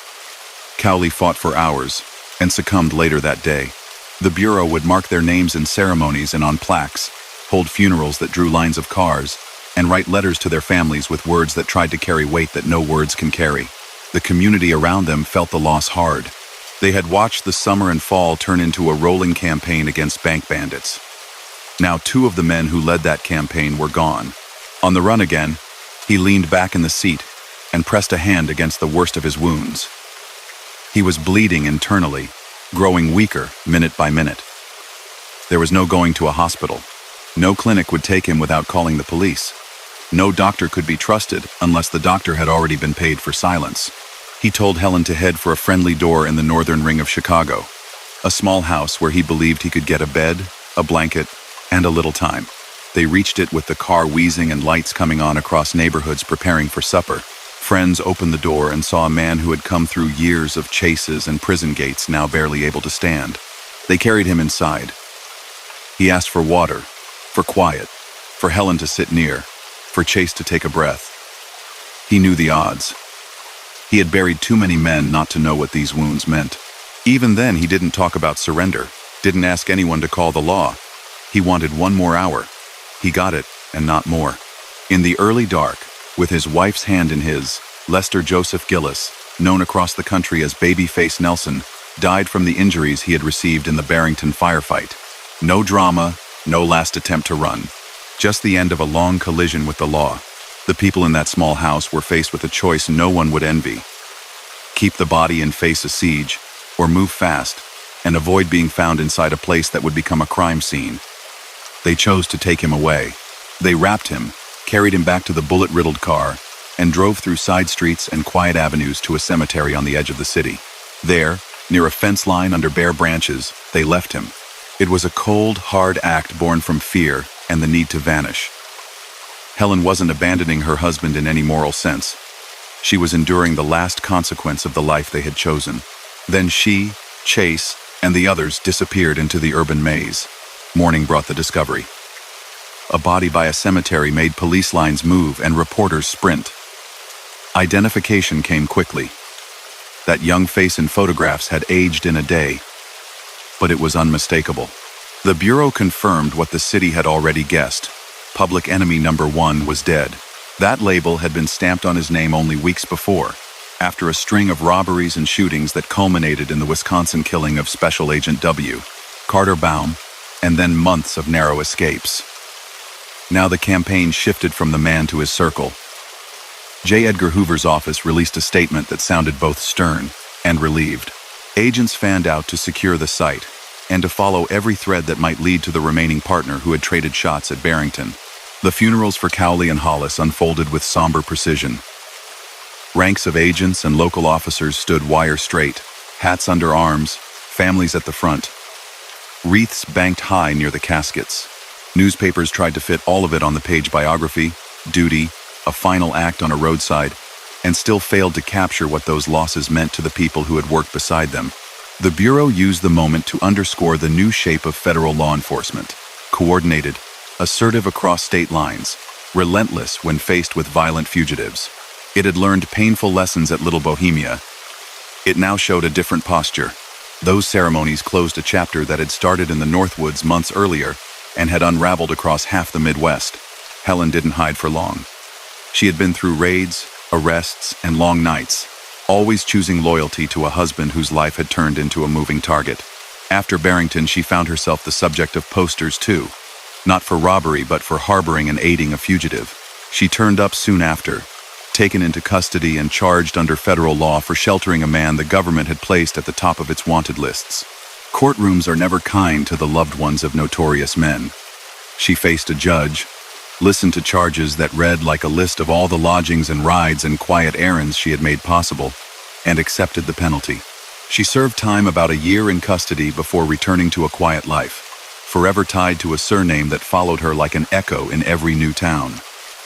Cowley fought for hours and succumbed later that day. The Bureau would mark their names in ceremonies and on plaques, hold funerals that drew lines of cars, and write letters to their families with words that tried to carry weight that no words can carry. The community around them felt the loss hard. They had watched the summer and fall turn into a rolling campaign against bank bandits. Now 2 of the men who led that campaign were gone. On the run again, he leaned back in the seat and pressed a hand against the worst of his wounds. He was bleeding internally, growing weaker minute by minute. There was no going to a hospital. No clinic would take him without calling the police. No doctor could be trusted unless the doctor had already been paid for silence. He told Helen to head for a friendly door in the northern ring of Chicago, a small house where he believed he could get a bed, a blanket, and a little time. They reached it with the car wheezing and lights coming on across neighborhoods preparing for supper. Friends opened the door and saw a man who had come through years of chases and prison gates now barely able to stand. They carried him inside. He asked for water, for quiet, for Helen to sit near, for Chase to take a breath. He knew the odds. He had buried too many men not to know what these wounds meant. Even then, he didn't talk about surrender, didn't ask anyone to call the law. He wanted 1 more hour. He got it, and not more. In the early dark, with his wife's hand in his, Lester Joseph Gillis, known across the country as Babyface Nelson, died from the injuries he had received in the Barrington firefight. No drama, no last attempt to run. Just the end of a long collision with the law. The people in that small house were faced with a choice no one would envy. Keep the body and face a siege, or move fast, and avoid being found inside a place that would become a crime scene. They chose to take him away. They wrapped him, carried him back to the bullet-riddled car, and drove through side streets and quiet avenues to a cemetery on the edge of the city. There, near a fence line under bare branches, they left him. It was a cold, hard act born from fear and the need to vanish. Helen wasn't abandoning her husband in any moral sense. She was enduring the last consequence of the life they had chosen. Then she, Chase, and the others disappeared into the urban maze. Morning brought the discovery. A body by a cemetery made police lines move and reporters sprint. Identification came quickly. That young face in photographs had aged in a day, but it was unmistakable. The Bureau confirmed what the city had already guessed. Public enemy number 1 was dead. That label had been stamped on his name only weeks before, after a string of robberies and shootings that culminated in the Wisconsin killing of Special Agent W. Carter Baum, and then months of narrow escapes. Now the campaign shifted from the man to his circle. J. Edgar Hoover's office released a statement that sounded both stern and relieved. Agents fanned out to secure the site and to follow every thread that might lead to the remaining partner who had traded shots at Barrington. The funerals for Cowley and Hollis unfolded with somber precision. Ranks of agents and local officers stood wire straight, hats under arms, families at the front. Wreaths banked high near the caskets. Newspapers tried to fit all of it on the page: biography, duty, a final act on a roadside, and still failed to capture what those losses meant to the people who had worked beside them. The Bureau used the moment to underscore the new shape of federal law enforcement: coordinated, assertive across state lines, relentless when faced with violent fugitives. It had learned painful lessons at Little Bohemia. It now showed a different posture. Those ceremonies closed a chapter that had started in the Northwoods months earlier and had unraveled across half the Midwest. Helen didn't hide for long. She had been through raids, arrests, and long nights, always choosing loyalty to a husband whose life had turned into a moving target. After Barrington, she found herself the subject of posters too, not for robbery but for harboring and aiding a fugitive. She turned up soon after, taken into custody and charged under federal law for sheltering a man the government had placed at the top of its wanted lists. Courtrooms are never kind to the loved ones of notorious men. She faced a judge, listened to charges that read like a list of all the lodgings and rides and quiet errands she had made possible, and accepted the penalty. She served time about a year in custody before returning to a quiet life, forever tied to a surname that followed her like an echo in every new town.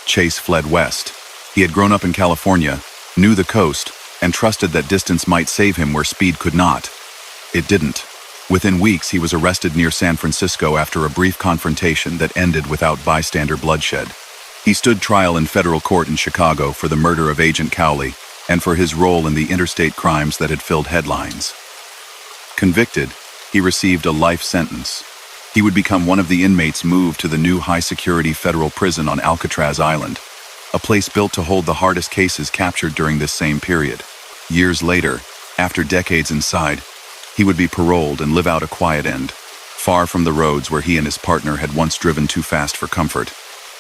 Chase fled west. He had grown up in California, knew the coast, and trusted that distance might save him where speed could not. It didn't. Within weeks, he was arrested near San Francisco after a brief confrontation that ended without bystander bloodshed. He stood trial in federal court in Chicago for the murder of Agent Cowley and for his role in the interstate crimes that had filled headlines. Convicted, he received a life sentence. He would become one of the inmates moved to the new high-security federal prison on Alcatraz Island, a place built to hold the hardest cases captured during this same period. Years later, after decades inside, he would be paroled and live out a quiet end, far from the roads where he and his partner had once driven too fast for comfort.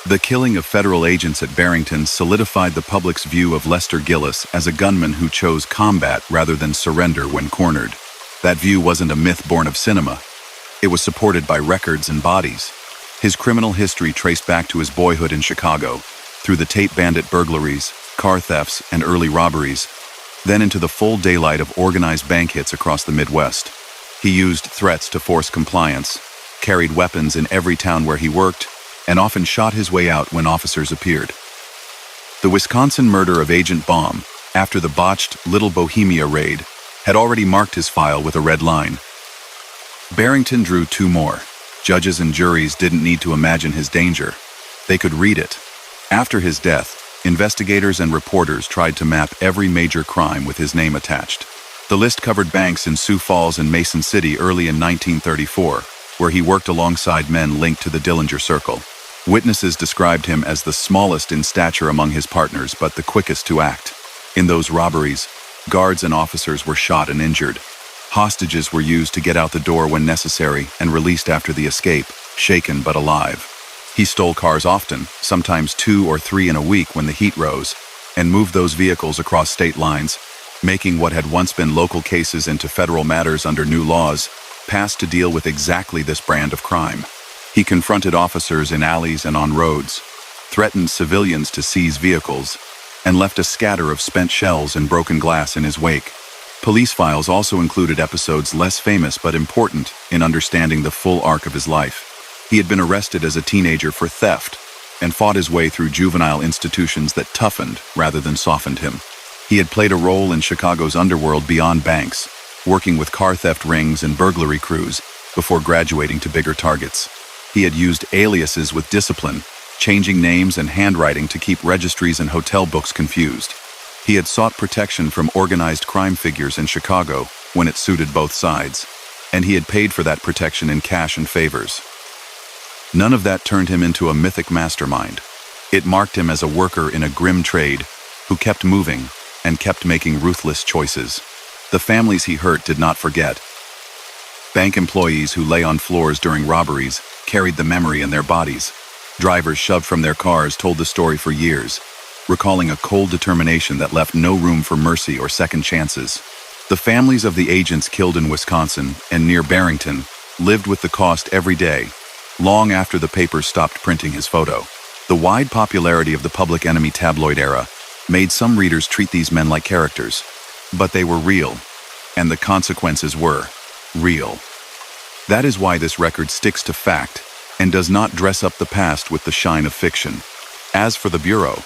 The killing of federal agents at Barrington solidified the public's view of Lester Gillis as a gunman who chose combat rather than surrender when cornered. That view wasn't a myth born of cinema. It was supported by records and bodies. His criminal history traced back to his boyhood in Chicago, through the tape bandit burglaries, car thefts, and early robberies, then into the full daylight of organized bank hits across the Midwest. He used threats to force compliance, carried weapons in every town where he worked, and often shot his way out when officers appeared. The Wisconsin murder of Agent Baum, after the botched Little Bohemia raid, had already marked his file with a red line. Barrington drew two more. Judges and juries didn't need to imagine his danger. They could read it. After his death, investigators and reporters tried to map every major crime with his name attached. The list covered banks in Sioux Falls and Mason City early in 1934, where he worked alongside men linked to the Dillinger Circle. Witnesses described him as the smallest in stature among his partners, but the quickest to act. In those robberies, guards and officers were shot and injured. Hostages were used to get out the door when necessary and released after the escape, shaken but alive. He stole cars often, sometimes 2 or 3 in a week when the heat rose, and moved those vehicles across state lines, making what had once been local cases into federal matters under new laws, passed to deal with exactly this brand of crime. He confronted officers in alleys and on roads, threatened civilians to seize vehicles, and left a scatter of spent shells and broken glass in his wake. Police files also included episodes less famous but important in understanding the full arc of his life. He had been arrested as a teenager for theft and fought his way through juvenile institutions that toughened rather than softened him. He had played a role in Chicago's underworld beyond banks, working with car theft rings and burglary crews before graduating to bigger targets. He had used aliases with discipline, changing names and handwriting to keep registries and hotel books confused. He had sought protection from organized crime figures in Chicago when it suited both sides, and he had paid for that protection in cash and favors. None of that turned him into a mythic mastermind. It marked him as a worker in a grim trade who kept moving and kept making ruthless choices. The families he hurt did not forget. Bank employees who lay on floors during robberies carried the memory in their bodies. Drivers shoved from their cars told the story for years, recalling a cold determination that left no room for mercy or second chances. The families of the agents killed in Wisconsin and near Barrington lived with the cost every day, long after the papers stopped printing his photo. The wide popularity of the Public Enemy tabloid era made some readers treat these men like characters, but they were real, and the consequences were real. That is why this record sticks to fact and does not dress up the past with the shine of fiction. As for the Bureau,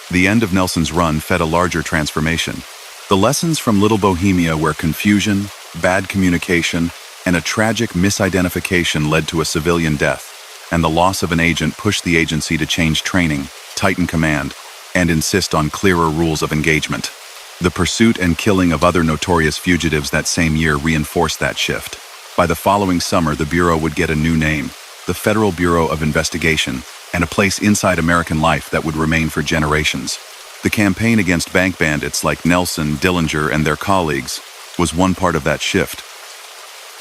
the end of Nelson's run fed a larger transformation. The lessons from Little Bohemia, where confusion, bad communication, and a tragic misidentification led to a civilian death, and the loss of an agent pushed the agency to change training, tighten command, and insist on clearer rules of engagement. The pursuit and killing of other notorious fugitives that same year reinforced that shift. By the following summer, the Bureau would get a new name, the Federal Bureau of Investigation, and a place inside American life that would remain for generations. The campaign against bank bandits like Nelson, Dillinger, and their colleagues was one part of that shift.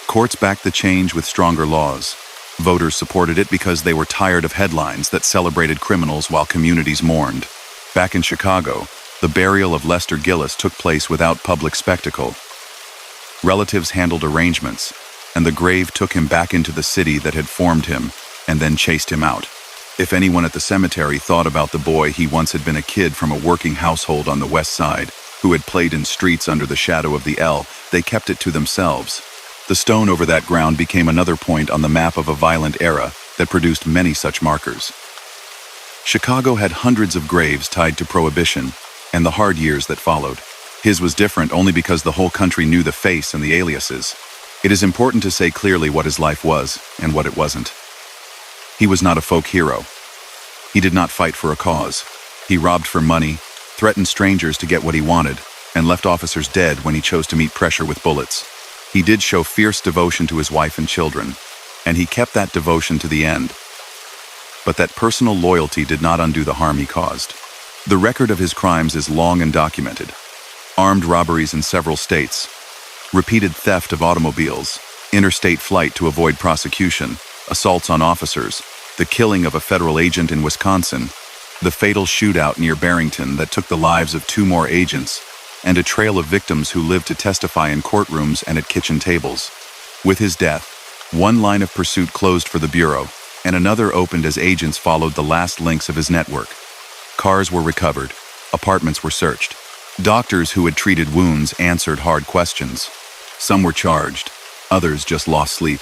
Courts backed the change with stronger laws. Voters supported it because they were tired of headlines that celebrated criminals while communities mourned. Back in Chicago, the burial of Lester Gillis took place without public spectacle. Relatives handled arrangements, and the grave took him back into the city that had formed him and then chased him out. If anyone at the cemetery thought about the boy, he once had been a kid from a working household on the west side, who had played in streets under the shadow of the L, they kept it to themselves. The stone over that ground became another point on the map of a violent era that produced many such markers. Chicago had hundreds of graves tied to Prohibition and the hard years that followed. His was different only because the whole country knew the face and the aliases. It is important to say clearly what his life was and what it wasn't. He was not a folk hero. He did not fight for a cause. He robbed for money, threatened strangers to get what he wanted, and left officers dead when he chose to meet pressure with bullets. He did show fierce devotion to his wife and children, and he kept that devotion to the end. But that personal loyalty did not undo the harm he caused. The record of his crimes is long and documented. Armed robberies in several states, repeated theft of automobiles, interstate flight to avoid prosecution, assaults on officers, the killing of a federal agent in Wisconsin, the fatal shootout near Barrington that took the lives of 2 more agents, and a trail of victims who lived to testify in courtrooms and at kitchen tables. With his death, one line of pursuit closed for the Bureau, and another opened as agents followed the last links of his network. Cars were recovered, apartments were searched. Doctors who had treated wounds answered hard questions. Some were charged, others just lost sleep.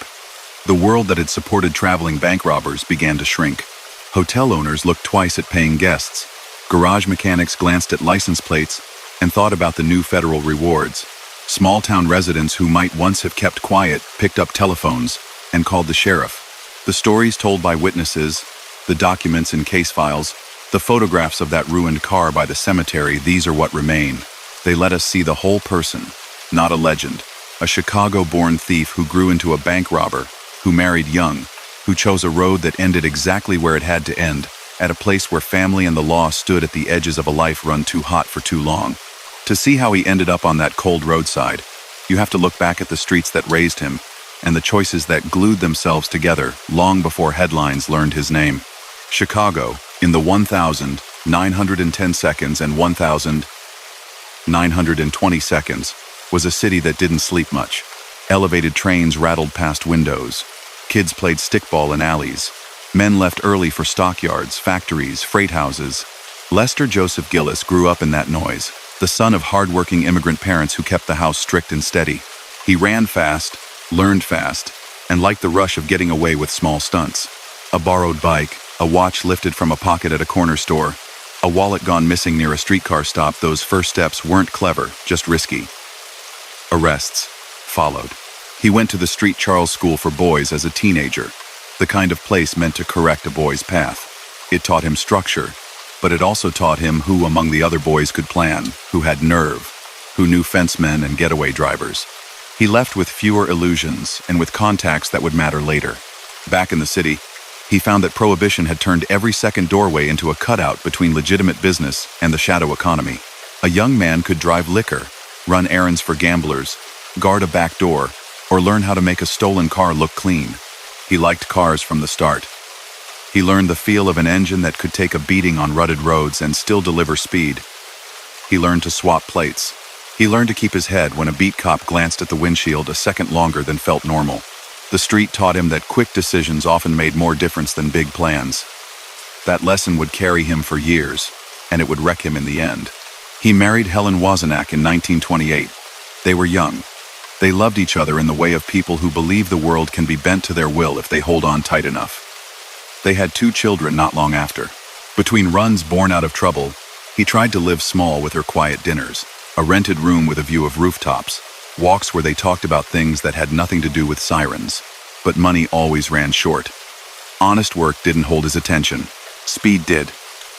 The world that had supported traveling bank robbers began to shrink. Hotel owners looked twice at paying guests. Garage mechanics glanced at license plates and thought about the new federal rewards. Small-town residents who might once have kept quiet picked up telephones and called the sheriff. The stories told by witnesses, the documents in case files, the photographs of that ruined car by the cemetery, these are what remain. They let us see the whole person, not a legend. A Chicago-born thief who grew into a bank robber, who married young, who chose a road that ended exactly where it had to end, at a place where family and the law stood at the edges of a life run too hot for too long. To see how he ended up on that cold roadside, you have to look back at the streets that raised him and the choices that glued themselves together long before headlines learned his name. Chicago, in the 1,910 seconds and 1,920 seconds, was a city that didn't sleep much. Elevated trains rattled past windows. Kids played stickball in alleys. Men left early for stockyards, factories, freight houses. Lester Joseph Gillis grew up in that noise, the son of hard-working immigrant parents who kept the house strict and steady. He ran fast, learned fast, and liked the rush of getting away with small stunts. A borrowed bike, a watch lifted from a pocket at a corner store, a wallet gone missing near a streetcar stop. Those first steps weren't clever, just risky. Arrests followed. He went to the Street Charles School for Boys as a teenager, the kind of place meant to correct a boy's path. It taught him structure, but it also taught him who among the other boys could plan, who had nerve, who knew fencemen and getaway drivers. He left with fewer illusions and with contacts that would matter later. Back in the city, he found that Prohibition had turned every second doorway into a cutout between legitimate business and the shadow economy. A young man could drive liquor, run errands for gamblers, guard a back door, or learn how to make a stolen car look clean. He liked cars from the start. He learned the feel of an engine that could take a beating on rutted roads and still deliver speed. He learned to swap plates. He learned to keep his head when a beat cop glanced at the windshield a second longer than felt normal. The street taught him that quick decisions often made more difference than big plans. That lesson would carry him for years, and it would wreck him in the end. He married Helen Wazenak in 1928. They were young. They loved each other in the way of people who believe the world can be bent to their will if they hold on tight enough. They had 2 children not long after. Between runs born out of trouble, he tried to live small with her quiet dinners, a rented room with a view of rooftops, walks where they talked about things that had nothing to do with sirens. But money always ran short. Honest work didn't hold his attention. Speed did.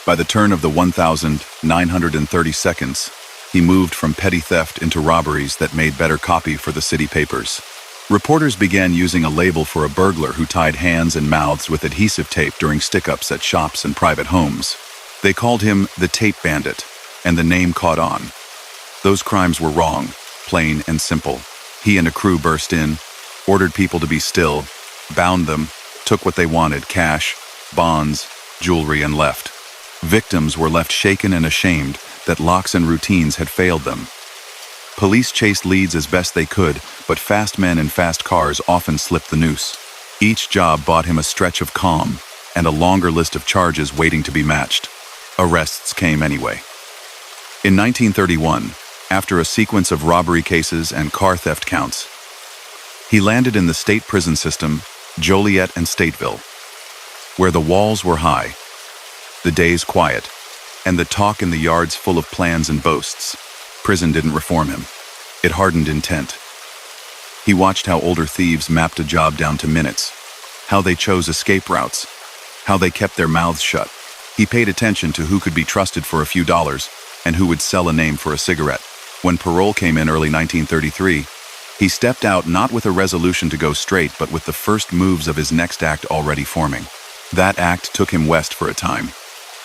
By the turn of the 1,930 seconds, he moved from petty theft into robberies that made better copy for the city papers. Reporters began using a label for a burglar who tied hands and mouths with adhesive tape during stick-ups at shops and private homes. They called him the Tape Bandit, and the name caught on. Those crimes were wrong, plain and simple. He and a crew burst in, ordered people to be still, bound them, took what they wanted, cash, bonds, jewelry, and left. Victims were left shaken and ashamed that locks and routines had failed them. Police chased leads as best they could, but fast men in fast cars often slipped the noose. Each job bought him a stretch of calm, and a longer list of charges waiting to be matched. Arrests came anyway. In 1931, after a sequence of robbery cases and car theft counts, he landed in the state prison system, Joliet and Stateville, where the walls were high, the days quiet, and the talk in the yards full of plans and boasts. Prison didn't reform him. It hardened intent. He watched how older thieves mapped a job down to minutes, how they chose escape routes, how they kept their mouths shut. He paid attention to who could be trusted for a few dollars and who would sell a name for a cigarette. When parole came in early 1933, he stepped out not with a resolution to go straight, but with the first moves of his next act already forming. That act took him west for a time.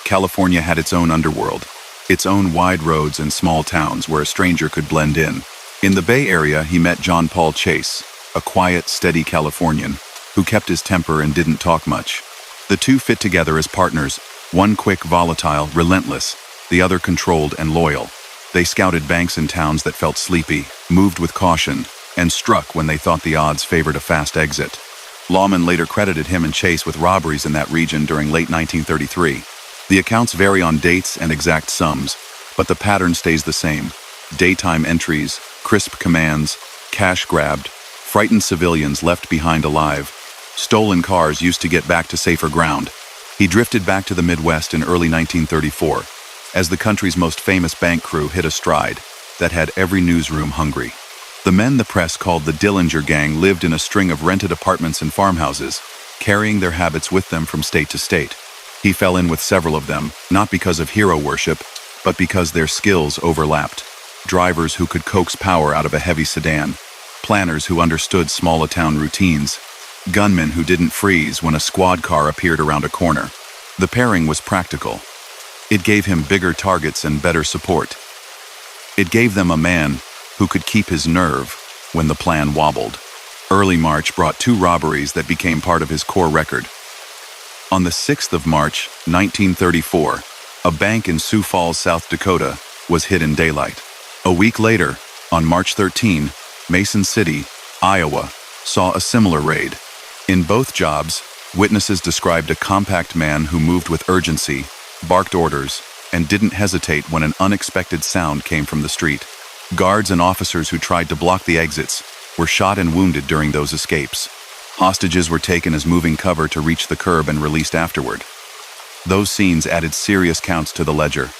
California had its own underworld, its own wide roads and small towns where a stranger could blend in. In the Bay Area, he met John Paul Chase, a quiet, steady Californian who kept his temper and didn't talk much. The two fit together as partners, one quick, volatile, relentless, the other controlled and loyal. They scouted banks in towns that felt sleepy, moved with caution, and struck when they thought the odds favored a fast exit. Lawmen later credited him and Chase with robberies in that region during late 1933. The accounts vary on dates and exact sums, but the pattern stays the same. Daytime entries, crisp commands, cash grabbed, frightened civilians left behind alive, stolen cars used to get back to safer ground. He drifted back to the Midwest in early 1934, as the country's most famous bank crew hit a stride that had every newsroom hungry. The men the press called the Dillinger Gang lived in a string of rented apartments and farmhouses, carrying their habits with them from state to state. He fell in with several of them, not because of hero worship, but because their skills overlapped. Drivers who could coax power out of a heavy sedan, planners who understood small-town routines, gunmen who didn't freeze when a squad car appeared around a corner. The pairing was practical. It gave him bigger targets and better support. It gave them a man who could keep his nerve when the plan wobbled. Early March brought 2 robberies that became part of his core record. On the 6th of March, 1934, a bank in Sioux Falls, South Dakota, was hit in daylight. A week later, on March 13, Mason City, Iowa, saw a similar raid. In both jobs, witnesses described a compact man who moved with urgency, barked orders, and didn't hesitate when an unexpected sound came from the street. Guards and officers who tried to block the exits were shot and wounded during those escapes. Hostages were taken as moving cover to reach the curb and released afterward. Those scenes added serious counts to the ledger.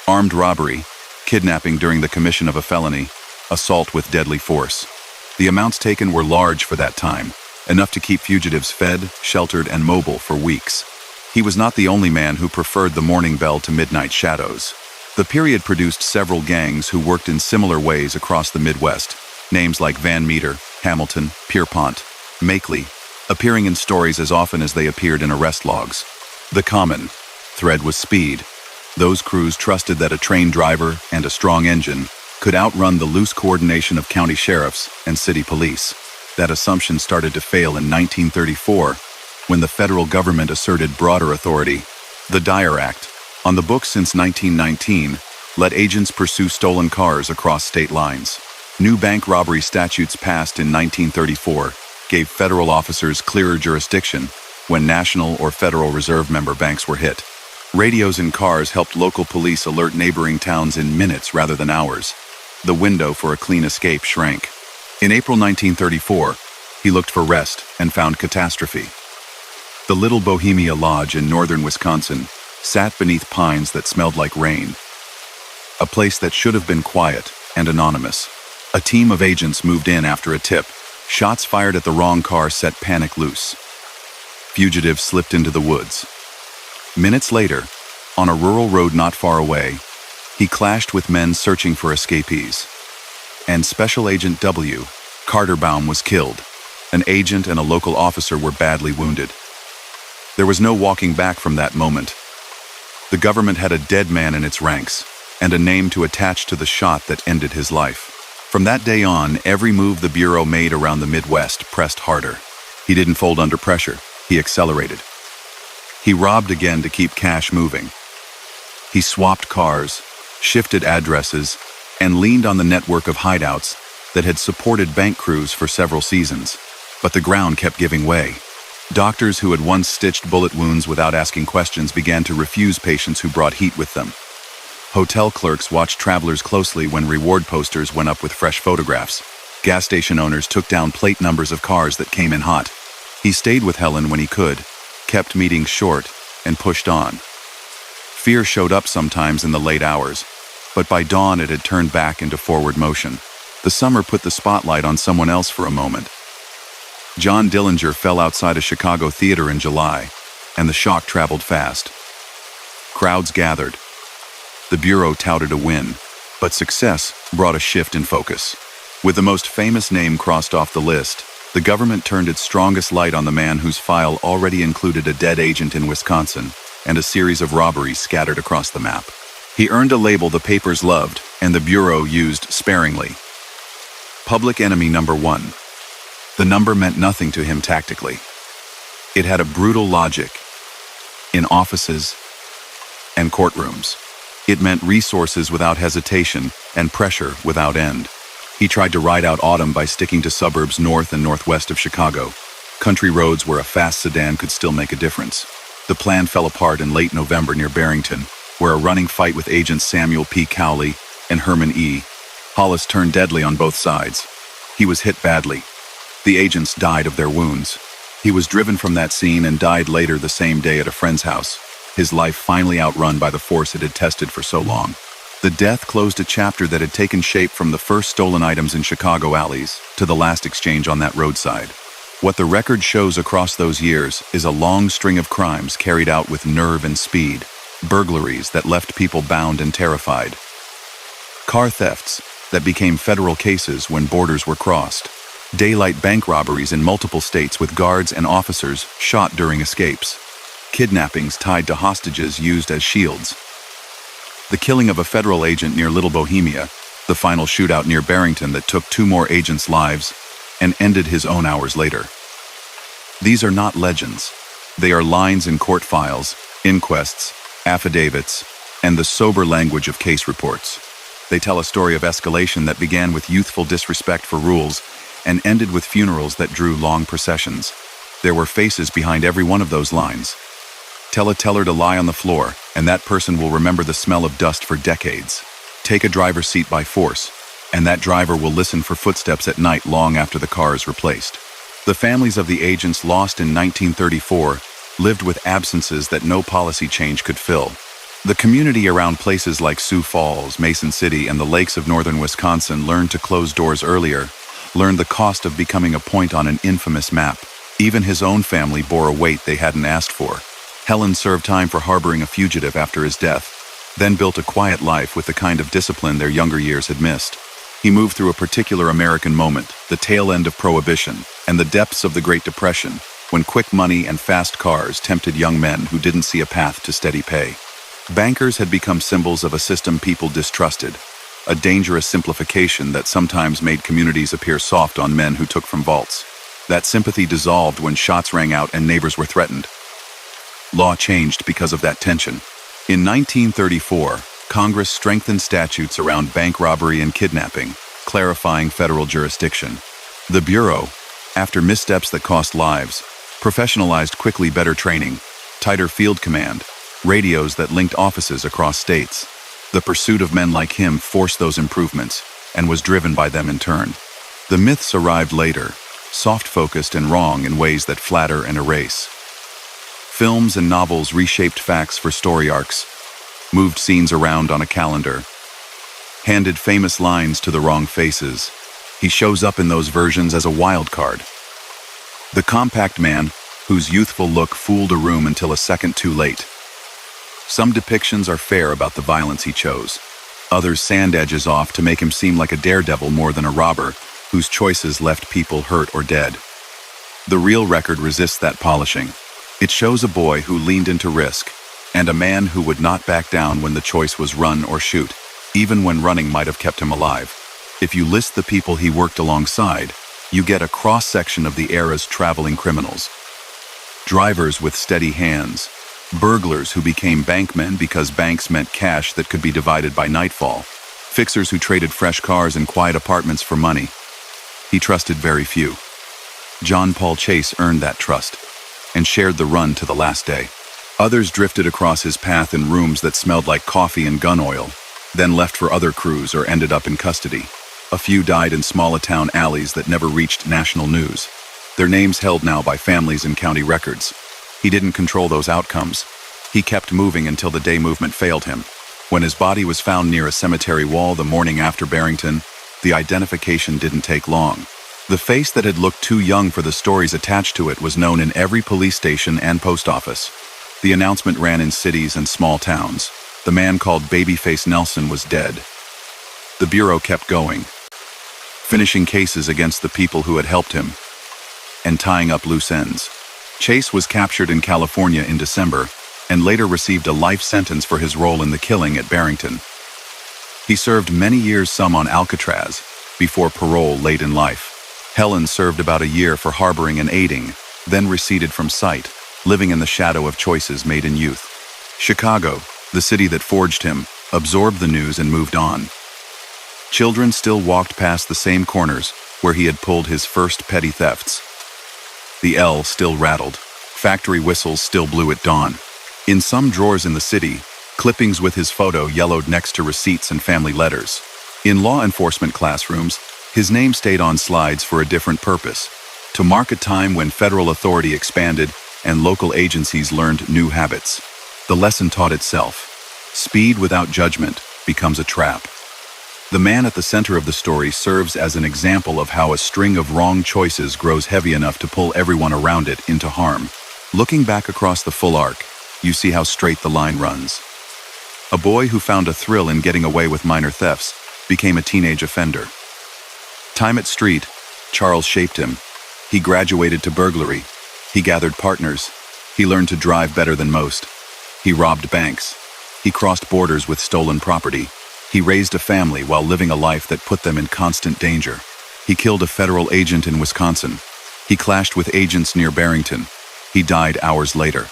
Armed robbery, kidnapping during the commission of a felony, assault with deadly force. The amounts taken were large for that time, enough to keep fugitives fed, sheltered, and mobile for weeks. He was not the only man who preferred the morning bell to midnight shadows. The period produced several gangs who worked in similar ways across the Midwest, names like Van Meter, Hamilton, Pierpont, Makeley, appearing in stories as often as they appeared in arrest logs. The common thread was speed. Those crews trusted that a trained driver and a strong engine could outrun the loose coordination of county sheriffs and city police. That assumption started to fail in 1934, when the federal government asserted broader authority. The Dyer Act, on the books since 1919, let agents pursue stolen cars across state lines. New bank robbery statutes passed in 1934 gave federal officers clearer jurisdiction when National or Federal Reserve member banks were hit. Radios in cars helped local police alert neighboring towns in minutes rather than hours. The window for a clean escape shrank. In April 1934, he looked for rest and found catastrophe. The Little Bohemia Lodge in northern Wisconsin sat beneath pines that smelled like rain. A place that should have been quiet and anonymous. A team of agents moved in after a tip. Shots fired at the wrong car set panic loose. Fugitives slipped into the woods. Minutes later, on a rural road not far away, he clashed with men searching for escapees. And Special Agent W. Carterbaum was killed. An agent and a local officer were badly wounded. There was no walking back from that moment. The government had a dead man in its ranks, and a name to attach to the shot that ended his life. From that day on, every move the Bureau made around the Midwest pressed harder. He didn't fold under pressure, he accelerated. He robbed again to keep cash moving. He swapped cars, shifted addresses, and leaned on the network of hideouts that had supported bank crews for several seasons. But the ground kept giving way. Doctors who had once stitched bullet wounds without asking questions began to refuse patients who brought heat with them. Hotel clerks watched travelers closely when reward posters went up with fresh photographs. Gas station owners took down plate numbers of cars that came in hot. He stayed with Helen when he could, kept meetings short, and pushed on. Fear showed up sometimes in the late hours, but by dawn it had turned back into forward motion. The summer put the spotlight on someone else for a moment. John Dillinger fell outside a Chicago theater in July, and the shock traveled fast. Crowds gathered. The Bureau touted a win, but success brought a shift in focus. With the most famous name crossed off the list, the government turned its strongest light on the man whose file already included a dead agent in Wisconsin and a series of robberies scattered across the map. He earned a label the papers loved and the Bureau used sparingly. Public enemy number 1. The number meant nothing to him tactically. It had a brutal logic in offices and courtrooms. It meant resources without hesitation and pressure without end. He tried to ride out autumn by sticking to suburbs north and northwest of Chicago, country roads where a fast sedan could still make a difference. The plan fell apart in late November near Barrington, where a running fight with agents Samuel P. Cowley and Herman E. Hollis turned deadly on both sides. He was hit badly. The agents died of their wounds. He was driven from that scene and died later the same day at a friend's house, his life finally outrun by the force it had tested for so long. The death closed a chapter that had taken shape from the first stolen items in Chicago alleys to the last exchange on that roadside. What the record shows across those years is a long string of crimes carried out with nerve and speed, burglaries that left people bound and terrified, car thefts that became federal cases when borders were crossed, daylight bank robberies in multiple states with guards and officers shot during escapes, kidnappings tied to hostages used as shields, the killing of a federal agent near Little Bohemia, the final shootout near Barrington that took 2 more agents' lives and ended his own hours later. These are not legends. They are lines in court files, inquests, affidavits, and the sober language of case reports. They tell a story of escalation that began with youthful disrespect for rules and ended with funerals that drew long processions. There were faces behind every one of those lines. Tell a teller to lie on the floor, and that person will remember the smell of dust for decades. Take a driver's seat by force, and that driver will listen for footsteps at night long after the car is replaced. The families of the agents lost in 1934 lived with absences that no policy change could fill. The community around places like Sioux Falls, Mason City, and the lakes of northern Wisconsin learned to close doors earlier, learned the cost of becoming a point on an infamous map. Even his own family bore a weight they hadn't asked for. Helen served time for harboring a fugitive after his death, then built a quiet life with the kind of discipline their younger years had missed. He moved through a particular American moment, the tail end of Prohibition, and the depths of the Great Depression, when quick money and fast cars tempted young men who didn't see a path to steady pay. Bankers had become symbols of a system people distrusted, a dangerous simplification that sometimes made communities appear soft on men who took from vaults. That sympathy dissolved when shots rang out and neighbors were threatened. Law changed because of that tension. In 1934, Congress strengthened statutes around bank robbery and kidnapping, clarifying federal jurisdiction. The Bureau, after missteps that cost lives, professionalized quickly better training, tighter field command, radios that linked offices across states. The pursuit of men like him forced those improvements and was driven by them in turn. The myths arrived later, soft-focused and wrong in ways that flatter and erase. Films and novels reshaped facts for story arcs, moved scenes around on a calendar, handed famous lines to the wrong faces. He shows up in those versions as a wild card. The compact man, whose youthful look fooled a room until a second too late. Some depictions are fair about the violence he chose. Others sand edges off to make him seem like a daredevil more than a robber, whose choices left people hurt or dead. The real record resists that polishing. It shows a boy who leaned into risk, and a man who would not back down when the choice was run or shoot, even when running might have kept him alive. If you list the people he worked alongside, you get a cross-section of the era's traveling criminals. Drivers with steady hands, burglars who became bankmen because banks meant cash that could be divided by nightfall, fixers who traded fresh cars and quiet apartments for money. He trusted very few. John Paul Chase earned that trust. and shared the run to the last day. Others drifted across his path in rooms that smelled like coffee and gun oil, then left for other crews or ended up in custody. A few died in small-town alleys that never reached national news, their names held now by families and county records. He didn't control those outcomes. He kept moving until the day movement failed him. When his body was found near a cemetery wall the morning after Barrington, the identification didn't take long. The face that had looked too young for the stories attached to it was known in every police station and post office. The announcement ran in cities and small towns. The man called Babyface Nelson was dead. The Bureau kept going, finishing cases against the people who had helped him, and tying up loose ends. Chase was captured in California in December, and later received a life sentence for his role in the killing at Barrington. He served many years, some on Alcatraz, before parole late in life. Helen served about a year for harboring and aiding, then receded from sight, living in the shadow of choices made in youth. Chicago, the city that forged him, absorbed the news and moved on. Children still walked past the same corners where he had pulled his first petty thefts. The L still rattled. Factory whistles still blew at dawn. In some drawers in the city, clippings with his photo yellowed next to receipts and family letters. In law enforcement classrooms, his name stayed on slides for a different purpose, to mark a time when federal authority expanded and local agencies learned new habits. The lesson taught itself. Speed without judgment becomes a trap. The man at the center of the story serves as an example of how a string of wrong choices grows heavy enough to pull everyone around it into harm. Looking back across the full arc, you see how straight the line runs. A boy who found a thrill in getting away with minor thefts became a teenage offender. Time at Street, Charles shaped him. He graduated to burglary. He gathered partners. He learned to drive better than most. He robbed banks. He crossed borders with stolen property. He raised a family while living a life that put them in constant danger. He killed a federal agent in Wisconsin. He clashed with agents near Barrington. He died hours later.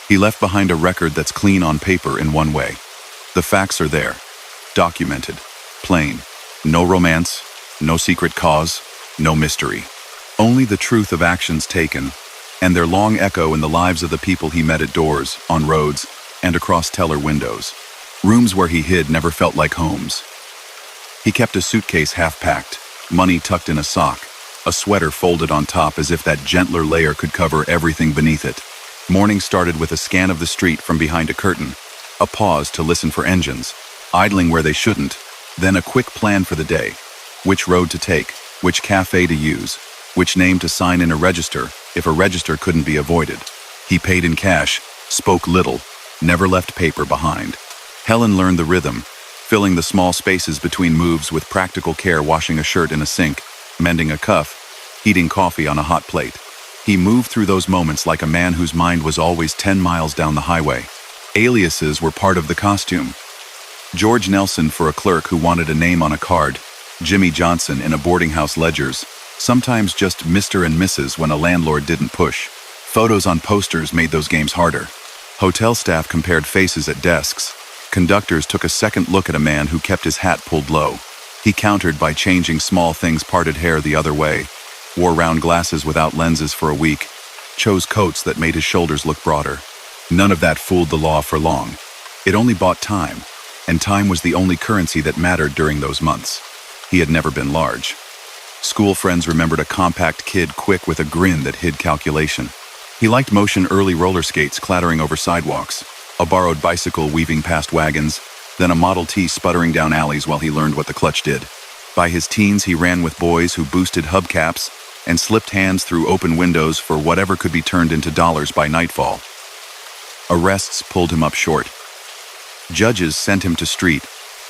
He left behind a record that's clean on paper in one way. The facts are there, documented, plain. No romance, no secret cause, no mystery. Only the truth of actions taken, and their long echo in the lives of the people he met at doors, on roads, and across teller windows. Rooms where he hid never felt like homes. He kept a suitcase half-packed, money tucked in a sock, a sweater folded on top as if that gentler layer could cover everything beneath it. Morning started with a scan of the street from behind a curtain, a pause to listen for engines, idling where they shouldn't, then a quick plan for the day. Which road to take, which cafe to use, which name to sign in a register if a register couldn't be avoided. He paid in cash, spoke little, never left paper behind. Helen learned the rhythm, filling the small spaces between moves with practical care, washing a shirt in a sink, mending a cuff, heating coffee on a hot plate. He moved through those moments like a man whose mind was always 10 miles down the highway. Aliases were part of the costume. George Nelson for a clerk who wanted a name on a card, Jimmy Johnson in a boarding house ledgers, sometimes just Mr. and Mrs. when a landlord didn't push. Photos on posters made those games harder. Hotel staff compared faces at desks. Conductors took a second look at a man who kept his hat pulled low. He countered by changing small things, parted hair the other way, wore round glasses without lenses for a week, chose coats that made his shoulders look broader. None of that fooled the law for long. It only bought time, and time was the only currency that mattered during those months. He had never been large. School friends remembered a compact kid quick with a grin that hid calculation. He liked motion, early roller skates clattering over sidewalks, a borrowed bicycle weaving past wagons, then a Model T sputtering down alleys while he learned what the clutch did. By his teens, he ran with boys who boosted hubcaps and slipped hands through open windows for whatever could be turned into dollars by nightfall. Arrests pulled him up short. Judges sent him to Street,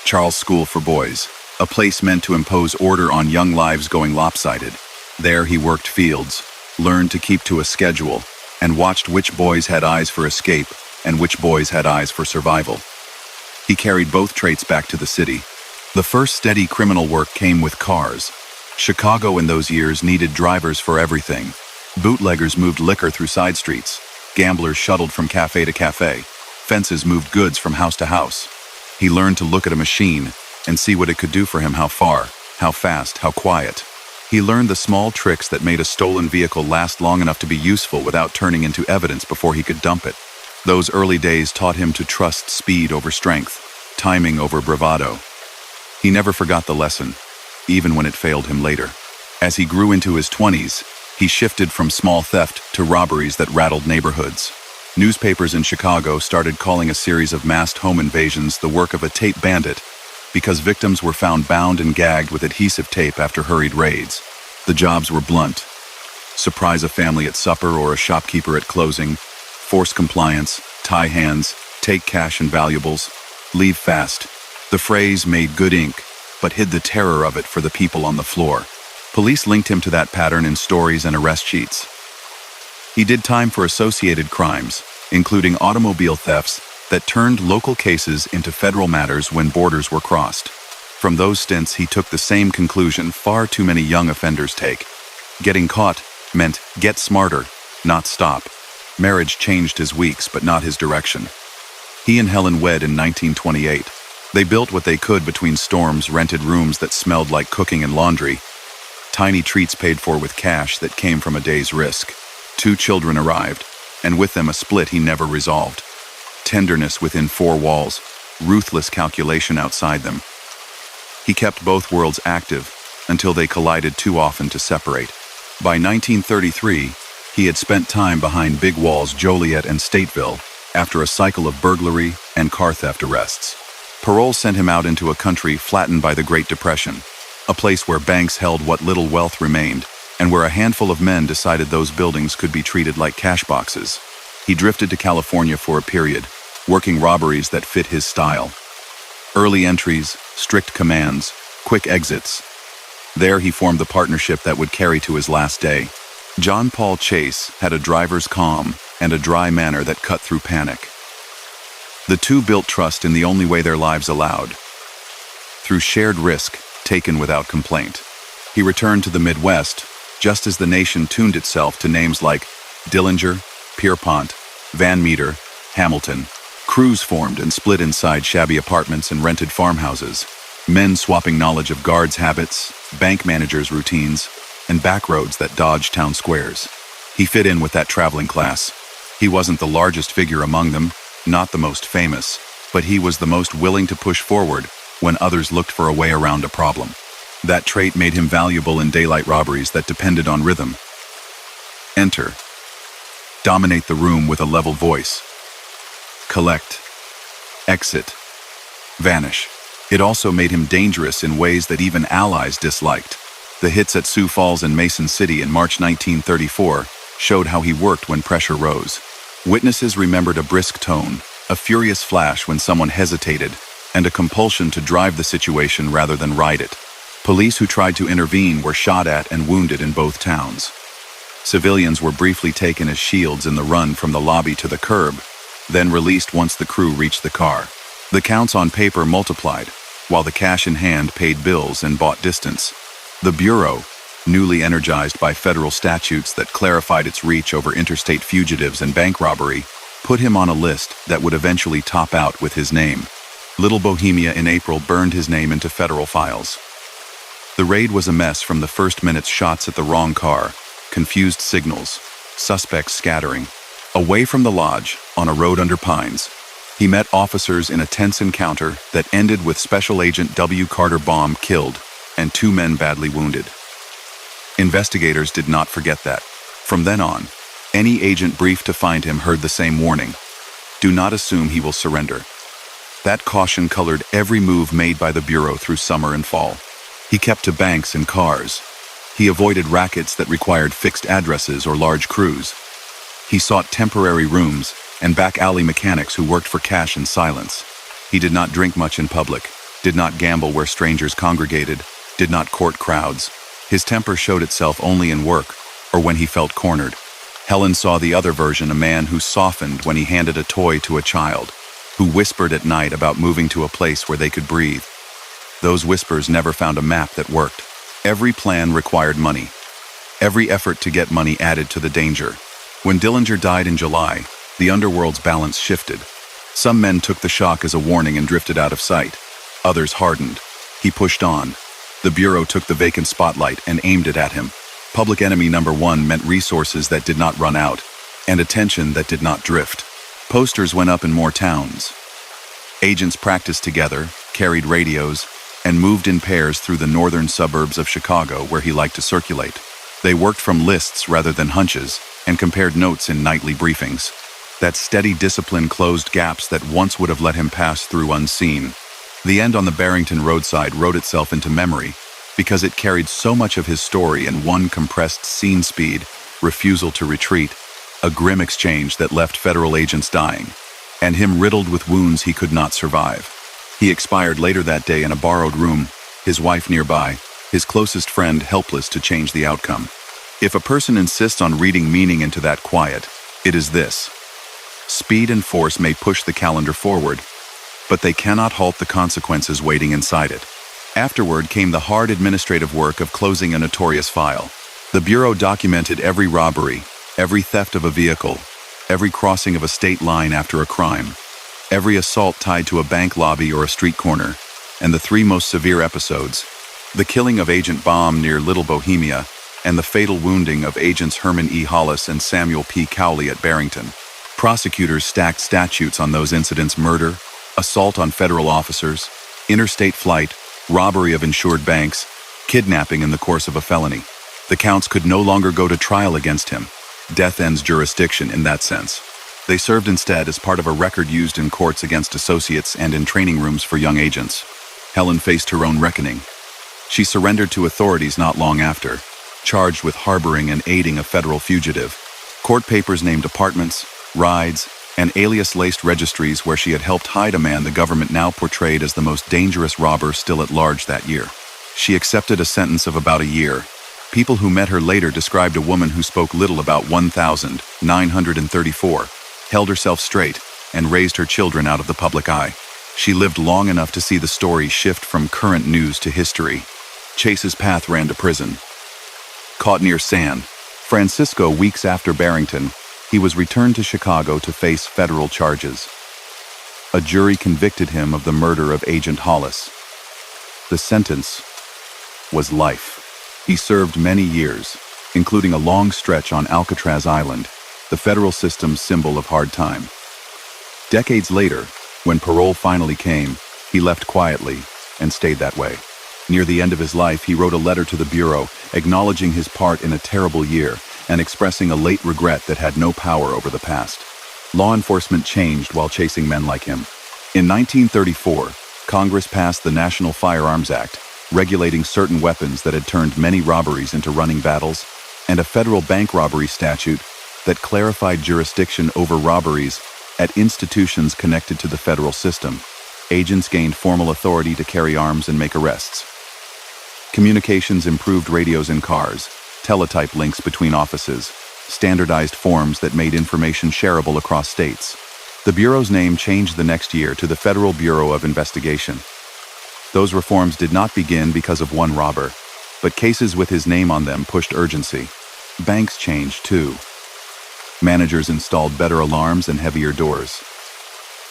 Charles School for Boys, a place meant to impose order on young lives going lopsided. There he worked fields, learned to keep to a schedule, and watched which boys had eyes for escape and which boys had eyes for survival. He carried both traits back to the city. The first steady criminal work came with cars. Chicago in those years needed drivers for everything. Bootleggers moved liquor through side streets. Gamblers shuttled from cafe to cafe. Fences moved goods from house to house. He learned to look at a machine and see what it could do for him, how far, how fast, how quiet. He learned the small tricks that made a stolen vehicle last long enough to be useful without turning into evidence before he could dump it. Those early days taught him to trust speed over strength, timing over bravado. He never forgot the lesson, even when it failed him later. As he grew into his 20s, he shifted from small theft to robberies that rattled neighborhoods. Newspapers in Chicago started calling a series of massed home invasions the work of a tape bandit because victims were found bound and gagged with adhesive tape after hurried raids. The jobs were blunt. Surprise a family at supper or a shopkeeper at closing, force compliance, tie hands, take cash and valuables, leave fast. The phrase made good ink, but hid the terror of it for the people on the floor. Police linked him to that pattern in stories and arrest sheets. He did time for associated crimes, including automobile thefts that turned local cases into federal matters when borders were crossed. From those stints, he took the same conclusion far too many young offenders take. Getting caught meant get smarter, not stop. Marriage changed his weeks, but not his direction. He and Helen wed in 1928. They built what they could between storms, rented rooms that smelled like cooking and laundry, tiny treats paid for with cash that came from a day's risk. 2 children arrived, and with them a split he never resolved. Tenderness within 4 walls, ruthless calculation outside them. He kept both worlds active until they collided too often to separate. By 1933, he had spent time behind big walls Joliet and Stateville after a cycle of burglary and car theft arrests. Parole sent him out into a country flattened by the Great Depression, a place where banks held what little wealth remained, and where a handful of men decided those buildings could be treated like cash boxes. He drifted to California for a period, working robberies that fit his style. Early entries, strict commands, quick exits. There he formed the partnership that would carry to his last day. John Paul Chase had a driver's calm and a dry manner that cut through panic. The two built trust in the only way their lives allowed, through shared risk taken without complaint. He returned to the Midwest just as the nation tuned itself to names like Dillinger, Pierpont, Van Meter, Hamilton. Crews formed and split inside shabby apartments and rented farmhouses. Men swapping knowledge of guards' habits, bank managers' routines, and back roads that dodged town squares. He fit in with that traveling class. He wasn't the largest figure among them, not the most famous, but he was the most willing to push forward when others looked for a way around a problem. That trait made him valuable in daylight robberies that depended on rhythm. Enter. Dominate the room with a level voice. Collect. Exit. Vanish. It also made him dangerous in ways that even allies disliked. The hits at Sioux Falls and Mason City in March 1934 showed how he worked when pressure rose. Witnesses remembered a brisk tone, a furious flash when someone hesitated, and a compulsion to drive the situation rather than ride it. Police who tried to intervene were shot at and wounded in both towns. Civilians were briefly taken as shields in the run from the lobby to the curb, then released once the crew reached the car. The counts on paper multiplied, while the cash in hand paid bills and bought distance. The Bureau, newly energized by federal statutes that clarified its reach over interstate fugitives and bank robbery, put him on a list that would eventually top out with his name. Little Bohemia in April burned his name into federal files. The raid was a mess from the first minute's shots at the wrong car, confused signals, suspects scattering. Away from the lodge, on a road under pines, he met officers in a tense encounter that ended with Special Agent W. Carter Baum killed and 2 men badly wounded. Investigators did not forget that. From then on, any agent briefed to find him heard the same warning: do not assume he will surrender. That caution colored every move made by the Bureau through summer and fall. He kept to banks and cars. He avoided rackets that required fixed addresses or large crews. He sought temporary rooms and back alley mechanics who worked for cash and silence. He did not drink much in public, did not gamble where strangers congregated, did not court crowds. His temper showed itself only in work or when he felt cornered. Helen saw the other version, a man who softened when he handed a toy to a child, who whispered at night about moving to a place where they could breathe. Those whispers never found a map that worked. Every plan required money. Every effort to get money added to the danger. When Dillinger died in July, the underworld's balance shifted. Some men took the shock as a warning and drifted out of sight. Others hardened. He pushed on. The Bureau took the vacant spotlight and aimed it at him. Public enemy number one meant resources that did not run out, and attention that did not drift. Posters went up in more towns. Agents practiced together, carried radios, and moved in pairs through the northern suburbs of Chicago where he liked to circulate. They worked from lists rather than hunches, and compared notes in nightly briefings. That steady discipline closed gaps that once would have let him pass through unseen. The end on the Barrington roadside wrote itself into memory because it carried so much of his story in one compressed scene speed, refusal to retreat, a grim exchange that left federal agents dying, and him riddled with wounds he could not survive. He expired later that day in a borrowed room, his wife nearby, his closest friend helpless to change the outcome. If a person insists on reading meaning into that quiet, it is this. Speed and force may push the calendar forward, but they cannot halt the consequences waiting inside it. Afterward came the hard administrative work of closing a notorious file. The Bureau documented every robbery, every theft of a vehicle, every crossing of a state line after a crime, every assault tied to a bank lobby or a street corner, and the three most severe episodes, the killing of Agent Baum near Little Bohemia, and the fatal wounding of Agents Herman E. Hollis and Samuel P. Cowley at Barrington. Prosecutors stacked statutes on those incidents: murder, assault on federal officers, interstate flight, robbery of insured banks, kidnapping in the course of a felony. The counts could no longer go to trial against him. Death ends jurisdiction in that sense. They served instead as part of a record used in courts against associates and in training rooms for young agents. Helen faced her own reckoning. She surrendered to authorities not long after, charged with harboring and aiding a federal fugitive. Court papers named apartments, rides, and alias-laced registries where she had helped hide a man the government now portrayed as the most dangerous robber still at large that year. She accepted a sentence of about a year. People who met her later described a woman who spoke little about 1,934, held herself straight, and raised her children out of the public eye. She lived long enough to see the story shift from current news to history. Chase's path ran to prison. Caught near San Francisco weeks after Barrington, he was returned to Chicago to face federal charges. A jury convicted him of the murder of Agent Hollis. The sentence was life. He served many years, including a long stretch on Alcatraz Island, the federal system's symbol of hard time. Decades later, when parole finally came, he left quietly and stayed that way. Near the end of his life, he wrote a letter to the Bureau, acknowledging his part in a terrible year and expressing a late regret that had no power over the past. Law enforcement changed while chasing men like him. In 1934, Congress passed the National Firearms Act, regulating certain weapons that had turned many robberies into running battles, and a federal bank robbery statute that clarified jurisdiction over robberies at institutions connected to the federal system. Agents gained formal authority to carry arms and make arrests. Communications improved: radios in cars, teletype links between offices, standardized forms that made information shareable across states. The Bureau's name changed the next year to the Federal Bureau of Investigation. Those reforms did not begin because of one robber, but cases with his name on them pushed urgency. Banks changed too. Managers installed better alarms and heavier doors.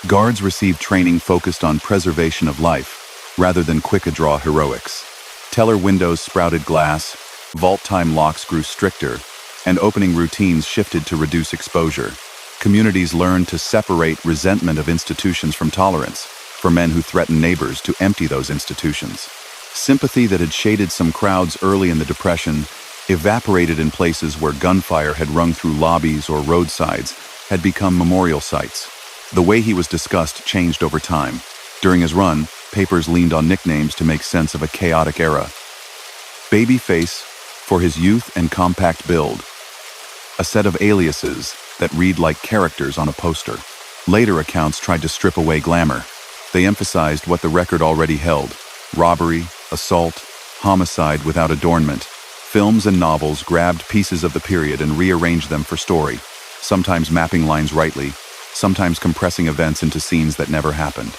Guards received training focused on preservation of life, rather than quick-a-draw heroics. Teller windows sprouted glass, vault time locks grew stricter, and opening routines shifted to reduce exposure. Communities learned to separate resentment of institutions from tolerance, for men who threatened neighbors to empty those institutions. Sympathy that had shaded some crowds early in the Depression evaporated in places where gunfire had rung through lobbies or roadsides had become memorial sites. The way he was discussed changed over time. During his run, papers leaned on nicknames to make sense of a chaotic era. Babyface, for his youth and compact build. A set of aliases that read like characters on a poster. Later accounts tried to strip away glamour. They emphasized what the record already held: robbery, assault, homicide without adornment. Films and novels grabbed pieces of the period and rearranged them for story, sometimes mapping lines rightly, sometimes compressing events into scenes that never happened.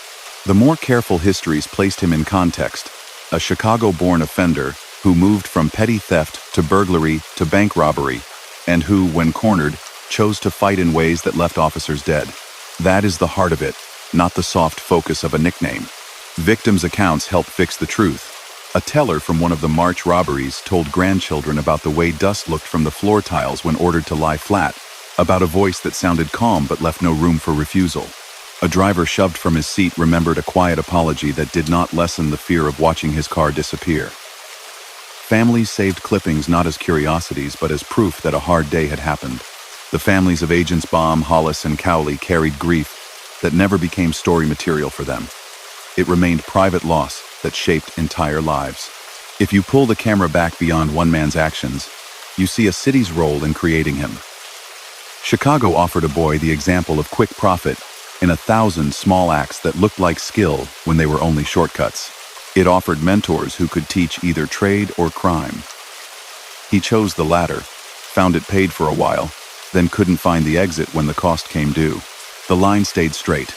The more careful histories placed him in context: a Chicago-born offender who moved from petty theft to burglary to bank robbery, and who, when cornered, chose to fight in ways that left officers dead. That is the heart of it, not the soft focus of a nickname. Victims' accounts help fix the truth. A teller from one of the March robberies told grandchildren about the way dust looked from the floor tiles when ordered to lie flat, about a voice that sounded calm but left no room for refusal. A driver shoved from his seat remembered a quiet apology that did not lessen the fear of watching his car disappear. Families saved clippings not as curiosities but as proof that a hard day had happened. The families of Agents Baum, Hollis, and Cowley carried grief that never became story material for them. It remained private loss that shaped entire lives. If you pull the camera back beyond one man's actions, you see a city's role in creating him. Chicago offered a boy the example of quick profit in 1,000 small acts that looked like skill when they were only shortcuts. It offered mentors who could teach either trade or crime. He chose the latter, found it paid for a while, then couldn't find the exit when the cost came due. The line stayed straight.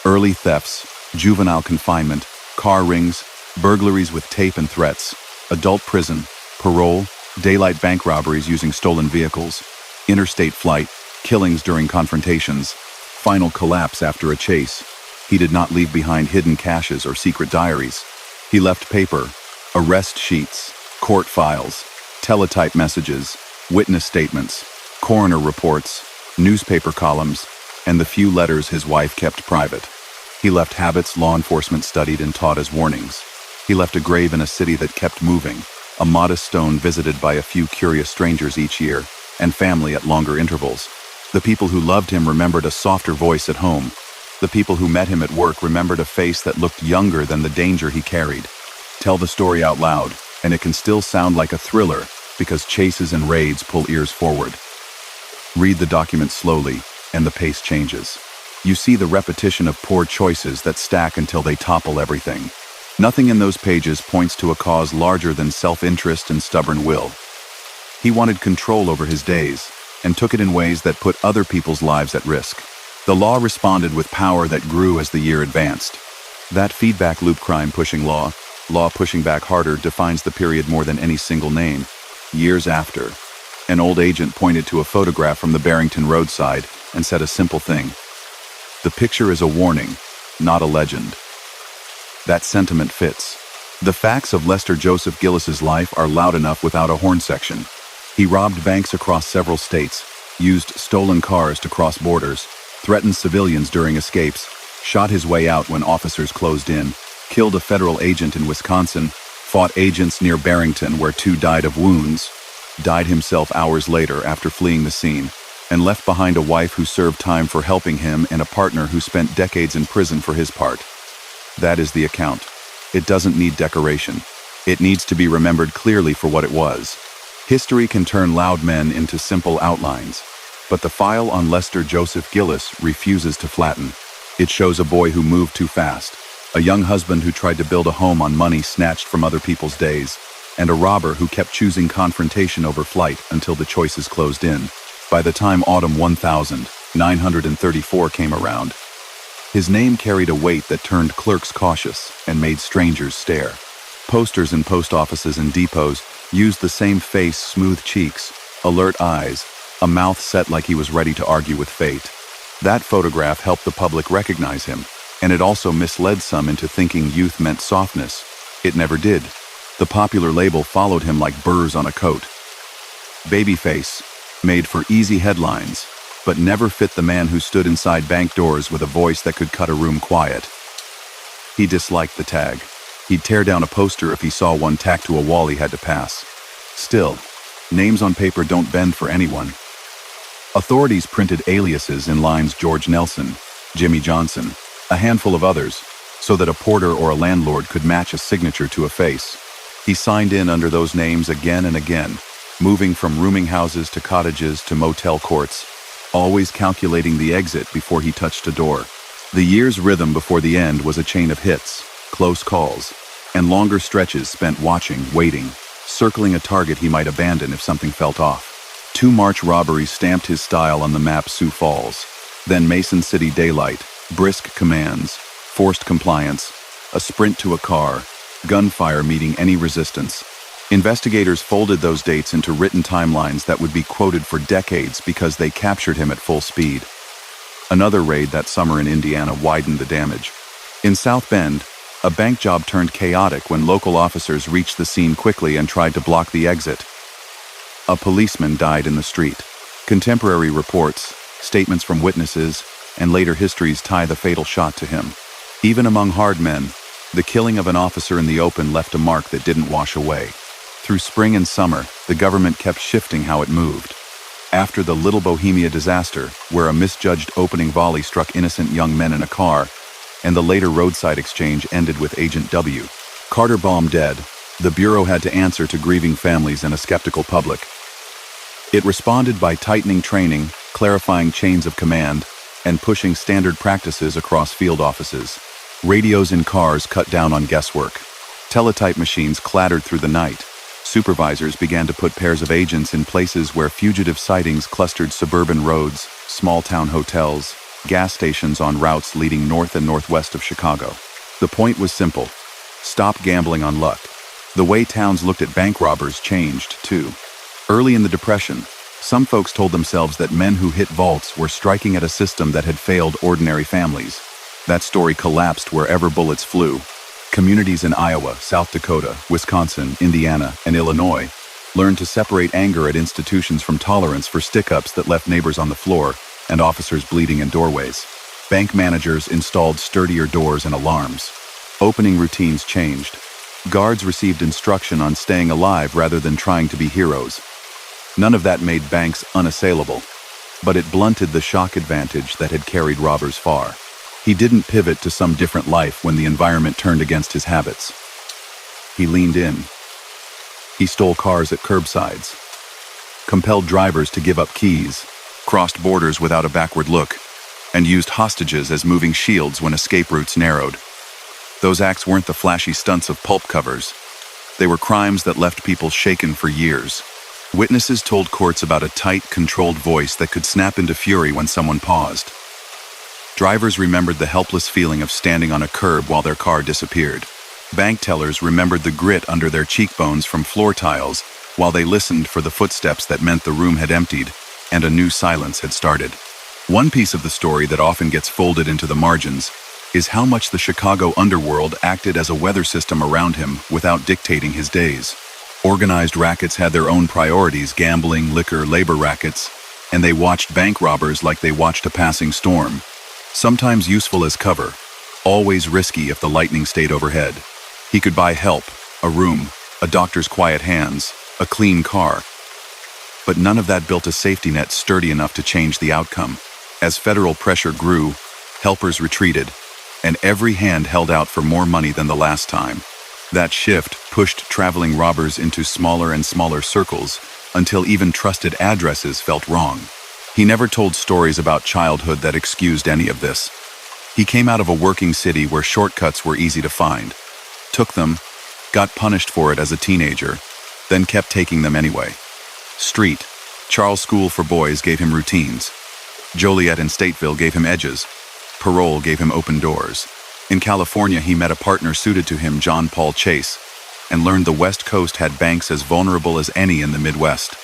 Early thefts, juvenile confinement, car rings, burglaries with tape and threats, adult prison, parole, daylight bank robberies using stolen vehicles, interstate flight, killings during confrontations, final collapse after a chase. He did not leave behind hidden caches or secret diaries. He left paper, arrest sheets, court files, teletype messages, witness statements, coroner reports, newspaper columns, and the few letters his wife kept private. He left habits law enforcement studied and taught as warnings. He left a grave in a city that kept moving, a modest stone visited by a few curious strangers each year, and family at longer intervals. The people who loved him remembered a softer voice at home. The people who met him at work remembered a face that looked younger than the danger he carried. Tell the story out loud, and it can still sound like a thriller because chases and raids pull ears forward. Read the document slowly, and the pace changes. You see the repetition of poor choices that stack until they topple everything. Nothing in those pages points to a cause larger than self-interest and stubborn will. He wanted control over his days, and took it in ways that put other people's lives at risk. The law responded with power that grew as the year advanced. That feedback loop, crime pushing law pushing back harder, defines the period more than any single name. Years after, an old agent pointed to a photograph from the Barrington roadside and said a simple thing. The picture is a warning, not a legend. That sentiment fits. The facts of Lester Joseph Gillis's life are loud enough without a horn section. He robbed banks across several states, used stolen cars to cross borders, threatened civilians during escapes, shot his way out when officers closed in, killed a federal agent in Wisconsin, fought agents near Barrington where 2 died of wounds, died himself hours later after fleeing the scene, and left behind a wife who served time for helping him and a partner who spent decades in prison for his part. That is the account. It doesn't need decoration. It needs to be remembered clearly for what it was. History can turn loud men into simple outlines, but the file on Lester Joseph Gillis refuses to flatten. It shows a boy who moved too fast, a young husband who tried to build a home on money snatched from other people's days, and a robber who kept choosing confrontation over flight until the choices closed in. By the time autumn 1934 came around, his name carried a weight that turned clerks cautious and made strangers stare. Posters in post offices and depots used the same face, smooth cheeks, alert eyes, a mouth set like he was ready to argue with fate. That photograph helped the public recognize him, and it also misled some into thinking youth meant softness. It never did. The popular label followed him like burrs on a coat. Babyface, made for easy headlines, but never fit the man who stood inside bank doors with a voice that could cut a room quiet. He disliked the tag. He'd tear down a poster if he saw one tacked to a wall he had to pass. Still, names on paper don't bend for anyone. Authorities printed aliases in lines George Nelson, Jimmy Johnson, a handful of others, so that a porter or a landlord could match a signature to a face. He signed in under those names again and again, moving from rooming houses to cottages to motel courts, always calculating the exit before he touched a door. The year's rhythm before the end was a chain of hits, close calls, and longer stretches spent watching, waiting, circling a target he might abandon if something felt off. 2 March robberies stamped his style on the map Sioux Falls, then Mason City daylight, brisk commands, forced compliance, a sprint to a car, gunfire meeting any resistance. Investigators folded those dates into written timelines that would be quoted for decades because they captured him at full speed. Another raid that summer in Indiana widened the damage. In South Bend, A bank job turned chaotic when local officers reached the scene quickly and tried to block the exit. A policeman died in the street. Contemporary reports, statements from witnesses, and later histories tie the fatal shot to him. Even among hard men, the killing of an officer in the open left a mark that didn't wash away. Through spring and summer, the government kept shifting how it moved. After the Little Bohemia disaster, where a misjudged opening volley struck innocent young men in a car, and the later roadside exchange ended with Agent W. Carter Baum dead, the Bureau had to answer to grieving families and a skeptical public. It responded by tightening training, clarifying chains of command, and pushing standard practices across field offices. Radios in cars cut down on guesswork. Teletype machines clattered through the night. Supervisors began to put pairs of agents in places where fugitive sightings clustered: suburban roads, small-town hotels, gas stations on routes leading north and northwest of Chicago. The point was simple: stop gambling on luck. The way towns looked at bank robbers changed, too. Early in the Depression, some folks told themselves that men who hit vaults were striking at a system that had failed ordinary families. That story collapsed wherever bullets flew. Communities in Iowa, South Dakota, Wisconsin, Indiana, and Illinois learned to separate anger at institutions from tolerance for stick-ups that left neighbors on the floor and officers bleeding in doorways. Bank managers installed sturdier doors and alarms. Opening routines changed. Guards received instruction on staying alive rather than trying to be heroes. None of that made banks unassailable, but it blunted the shock advantage that had carried robbers far. He didn't pivot to some different life when the environment turned against his habits. He leaned in. He stole cars at curbsides, compelled drivers to give up keys, crossed borders without a backward look, and used hostages as moving shields when escape routes narrowed. Those acts weren't the flashy stunts of pulp covers. They were crimes that left people shaken for years. Witnesses told courts about a tight, controlled voice that could snap into fury when someone paused. Drivers remembered the helpless feeling of standing on a curb while their car disappeared. Bank tellers remembered the grit under their cheekbones from floor tiles while they listened for the footsteps that meant the room had emptied and a new silence had started. One piece of the story that often gets folded into the margins is how much the Chicago underworld acted as a weather system around him without dictating his days. Organized rackets had their own priorities: gambling, liquor, labor rackets, and they watched bank robbers like they watched a passing storm. Sometimes useful as cover, always risky if the lightning stayed overhead. He could buy help, a room, a doctor's quiet hands, a clean car. But none of that built a safety net sturdy enough to change the outcome. As federal pressure grew, helpers retreated, and every hand held out for more money than the last time. That shift pushed traveling robbers into smaller and smaller circles until even trusted addresses felt wrong. He never told stories about childhood that excused any of this. He came out of a working city where shortcuts were easy to find, took them, got punished for it as a teenager, then kept taking them anyway. Street, Charles School for Boys gave him routines. Joliet and Stateville gave him edges. Parole gave him open doors. In California, he met a partner suited to him, John Paul Chase, and learned the West Coast had banks as vulnerable as any in the Midwest.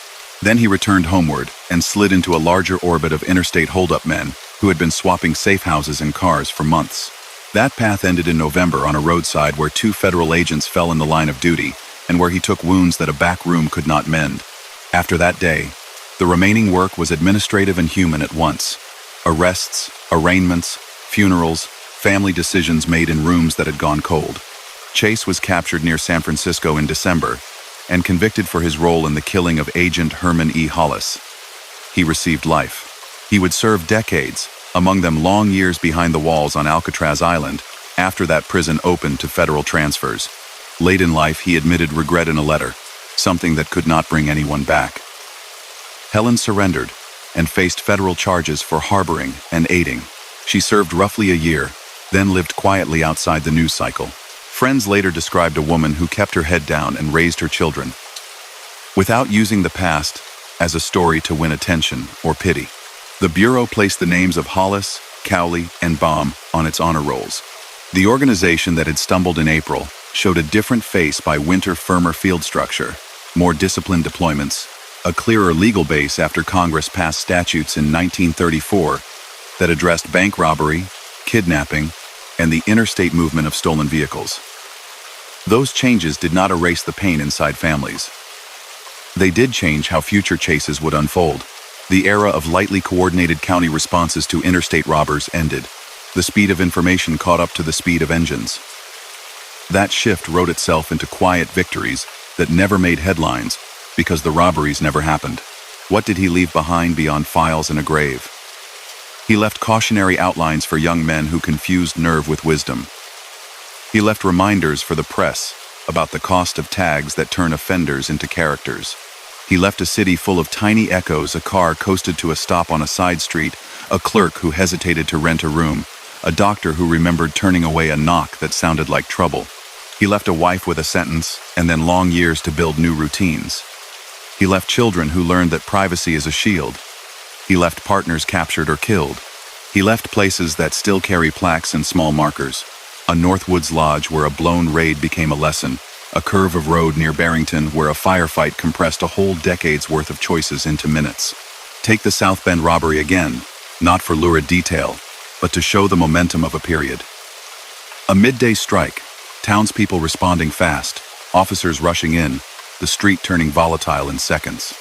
Then he returned homeward and slid into a larger orbit of interstate holdup men who had been swapping safe houses and cars for months. That path ended in November on a roadside where 2 federal agents fell in the line of duty and where he took wounds that a back room could not mend. After that day, the remaining work was administrative and human at once. Arrests, arraignments, funerals, family decisions made in rooms that had gone cold. Chase was captured near San Francisco in December and convicted for his role in the killing of Agent Herman E. Hollis. He received life. He would serve decades, among them long years behind the walls on Alcatraz Island, after that prison opened to federal transfers. Late in life, he admitted regret in a letter, something that could not bring anyone back. Helen surrendered and faced federal charges for harboring and aiding. She served roughly a year, then lived quietly outside the news cycle. Friends later described a woman who kept her head down and raised her children, without using the past as a story to win attention or pity. The Bureau placed the names of Hollis, Cowley, and Baum on its honor rolls. The organization that had stumbled in April showed a different face by winter, firmer field structure, more disciplined deployments, a clearer legal base after Congress passed statutes in 1934 that addressed bank robbery, kidnapping, and the interstate movement of stolen vehicles. Those changes did not erase the pain inside families. They did change how future chases would unfold. The era of lightly coordinated county responses to interstate robbers ended. The speed of information caught up to the speed of engines. That shift wrote itself into quiet victories that never made headlines because the robberies never happened. What did he leave behind beyond files and a grave? He left cautionary outlines for young men who confused nerve with wisdom. He left reminders for the press about the cost of tags that turn offenders into characters. He left a city full of tiny echoes, a car coasted to a stop on a side street, a clerk who hesitated to rent a room, a doctor who remembered turning away a knock that sounded like trouble. He left a wife with a sentence, and then long years to build new routines. He left children who learned that privacy is a shield. He left partners captured or killed. He left places that still carry plaques and small markers. A Northwoods Lodge where a blown raid became a lesson. A curve of road near Barrington where a firefight compressed a whole decade's worth of choices into minutes. Take the South Bend robbery again, not for lurid detail, but to show the momentum of a period. A midday strike, townspeople responding fast, officers rushing in, the street turning volatile in seconds.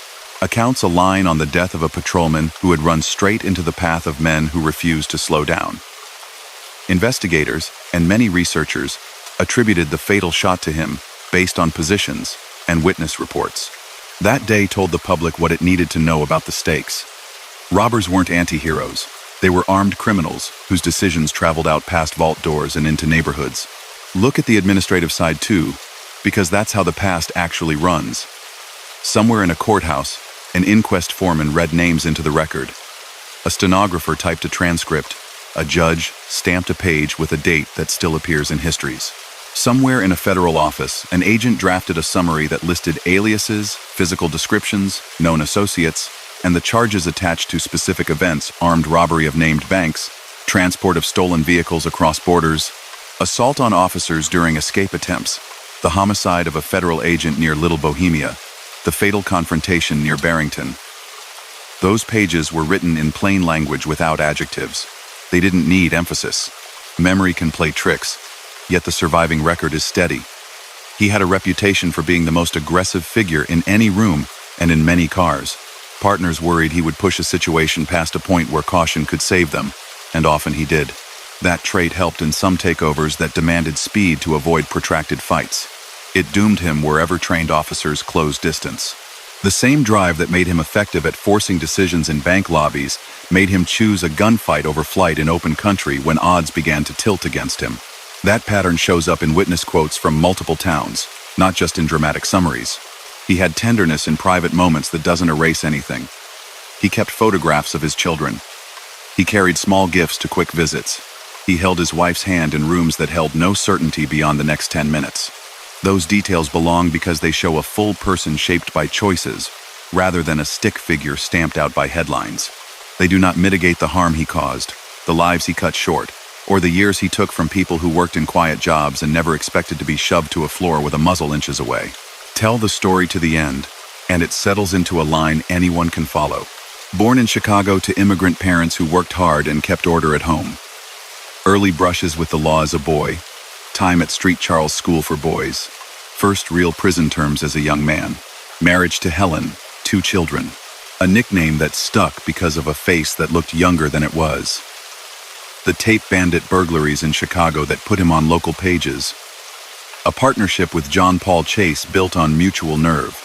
Accounts align on the death of a patrolman who had run straight into the path of men who refused to slow down. Investigators, and many researchers, attributed the fatal shot to him based on positions and witness reports. That day told the public what it needed to know about the stakes. Robbers weren't anti-heroes. They were armed criminals whose decisions traveled out past vault doors and into neighborhoods. Look at the administrative side too, because that's how the past actually runs. Somewhere in a courthouse, an inquest foreman read names into the record. A stenographer typed a transcript. A judge stamped a page with a date that still appears in histories. Somewhere in a federal office, an agent drafted a summary that listed aliases, physical descriptions, known associates, and the charges attached to specific events: armed robbery of named banks, transport of stolen vehicles across borders, assault on officers during escape attempts, the homicide of a federal agent near Little Bohemia, the fatal confrontation near Barrington. Those pages were written in plain language without adjectives. They didn't need emphasis. Memory can play tricks, yet the surviving record is steady. He had a reputation for being the most aggressive figure in any room and in many cars. Partners worried he would push a situation past a point where caution could save them, and often he did. That trait helped in some takeovers that demanded speed to avoid protracted fights. It doomed him wherever trained officers closed distance. The same drive that made him effective at forcing decisions in bank lobbies made him choose a gunfight over flight in open country when odds began to tilt against him. That pattern shows up in witness quotes from multiple towns, not just in dramatic summaries. He had tenderness in private moments that doesn't erase anything. He kept photographs of his children. He carried small gifts to quick visits. He held his wife's hand in rooms that held no certainty beyond the next 10 minutes. Those details belong because they show a full person shaped by choices, rather than a stick figure stamped out by headlines. They do not mitigate the harm he caused, the lives he cut short, or the years he took from people who worked in quiet jobs and never expected to be shoved to a floor with a muzzle inches away. Tell the story to the end, and it settles into a line anyone can follow. Born in Chicago to immigrant parents who worked hard and kept order at home. Early brushes with the law as a boy. Time at Street Charles School for Boys. First real prison terms as a young man. Marriage to Helen, 2 children. A nickname that stuck because of a face that looked younger than it was. The tape bandit burglaries in Chicago that put him on local pages. A partnership with John Paul Chase built on mutual nerve.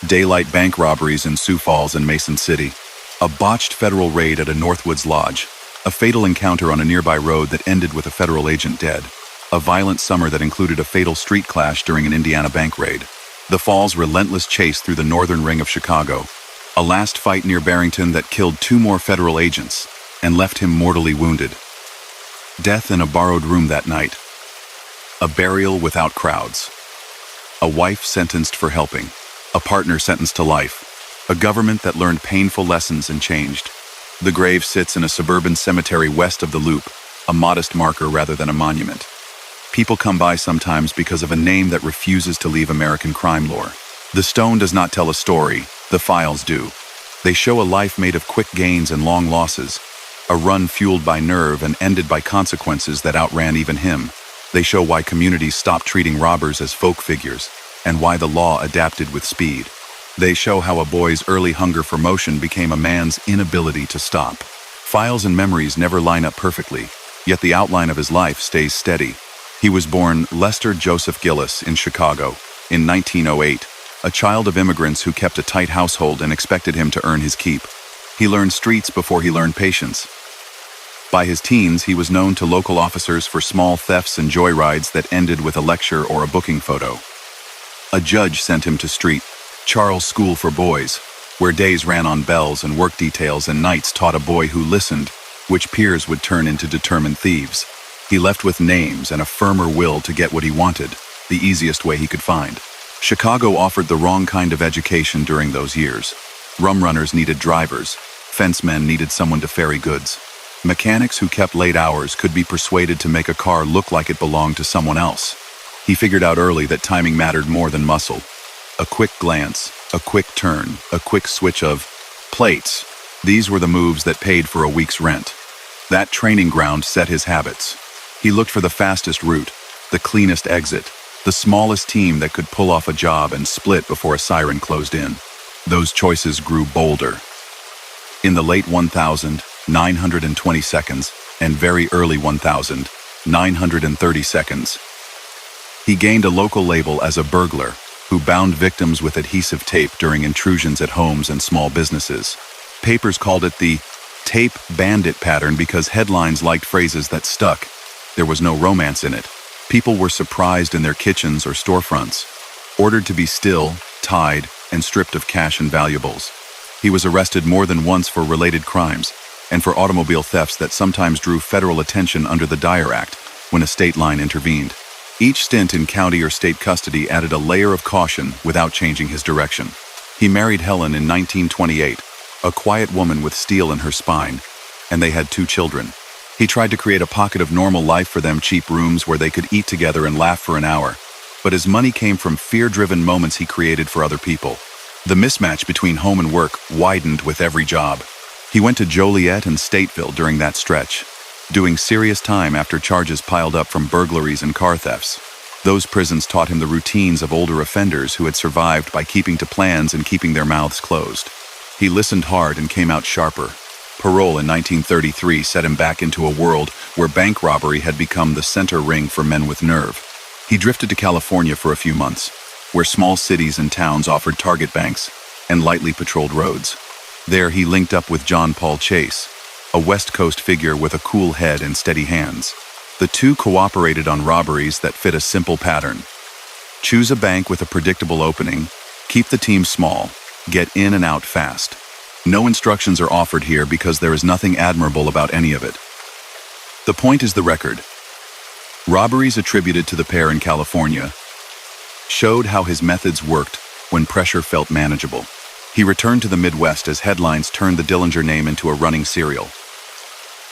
Daylight bank robberies in Sioux Falls and Mason City. A botched federal raid at a Northwoods Lodge. A fatal encounter on a nearby road that ended with a federal agent dead. A violent summer that included a fatal street clash during an Indiana bank raid. The fall's relentless chase through the northern ring of Chicago. A last fight near Barrington that killed 2 more federal agents and left him mortally wounded. Death in a borrowed room that night. A burial without crowds. A wife sentenced for helping. A partner sentenced to life. A government that learned painful lessons and changed. The grave sits in a suburban cemetery west of the Loop, a modest marker rather than a monument. People come by sometimes because of a name that refuses to leave American crime lore. The stone does not tell a story, the files do. They show a life made of quick gains and long losses, A run fueled by nerve and ended by consequences that outran even him. They show why communities stopped treating robbers as folk figures, and why the law adapted with speed. They show how a boy's early hunger for motion became a man's inability to stop. Files and memories never line up perfectly, yet the outline of his life stays steady. He was born Lester Joseph Gillis in Chicago in 1908, a child of immigrants who kept a tight household and expected him to earn his keep. He learned streets before he learned patience. By his teens, he was known to local officers for small thefts and joyrides that ended with a lecture or a booking photo. A judge sent him to Street Charles School for Boys, where days ran on bells and work details and nights taught a boy who listened, which peers would turn into determined thieves. He left with names and a firmer will to get what he wanted, the easiest way he could find. Chicago offered the wrong kind of education during those years. Rum runners needed drivers, fencemen needed someone to ferry goods. Mechanics who kept late hours could be persuaded to make a car look like it belonged to someone else. He figured out early that timing mattered more than muscle. A quick glance, a quick turn, a quick switch of plates. These were the moves that paid for a week's rent. That training ground set his habits. He looked for the fastest route, the cleanest exit, the smallest team that could pull off a job and split before a siren closed in. Those choices grew bolder. In the late 1,920 seconds and very early 1,930 seconds, he gained a local label as a burglar who bound victims with adhesive tape during intrusions at homes and small businesses. Papers called it the tape bandit pattern because headlines liked phrases that stuck. There was no romance in it. People were surprised in their kitchens or storefronts, ordered to be still, tied, and stripped of cash and valuables. He was arrested more than once for related crimes, and for automobile thefts that sometimes drew federal attention under the Dyer Act when a state line intervened. Each stint in county or state custody added a layer of caution without changing his direction. He married Helen in 1928, a quiet woman with steel in her spine, and they had 2 children. He tried to create a pocket of normal life for them, cheap rooms where they could eat together and laugh for an hour. But his money came from fear-driven moments he created for other people. The mismatch between home and work widened with every job. He went to Joliet and Stateville during that stretch, doing serious time after charges piled up from burglaries and car thefts. Those prisons taught him the routines of older offenders who had survived by keeping to plans and keeping their mouths closed. He listened hard and came out sharper. Parole in 1933 set him back into a world where bank robbery had become the center ring for men with nerve. He drifted to California for a few months, where small cities and towns offered target banks and lightly patrolled roads. There he linked up with John Paul Chase, a West Coast figure with a cool head and steady hands. The two cooperated on robberies that fit a simple pattern. Choose a bank with a predictable opening, keep the team small, get in and out fast. No instructions are offered here because there is nothing admirable about any of it. The point is the record. Robberies attributed to the pair in California showed how his methods worked when pressure felt manageable. He returned to the Midwest as headlines turned the Dillinger name into a running serial.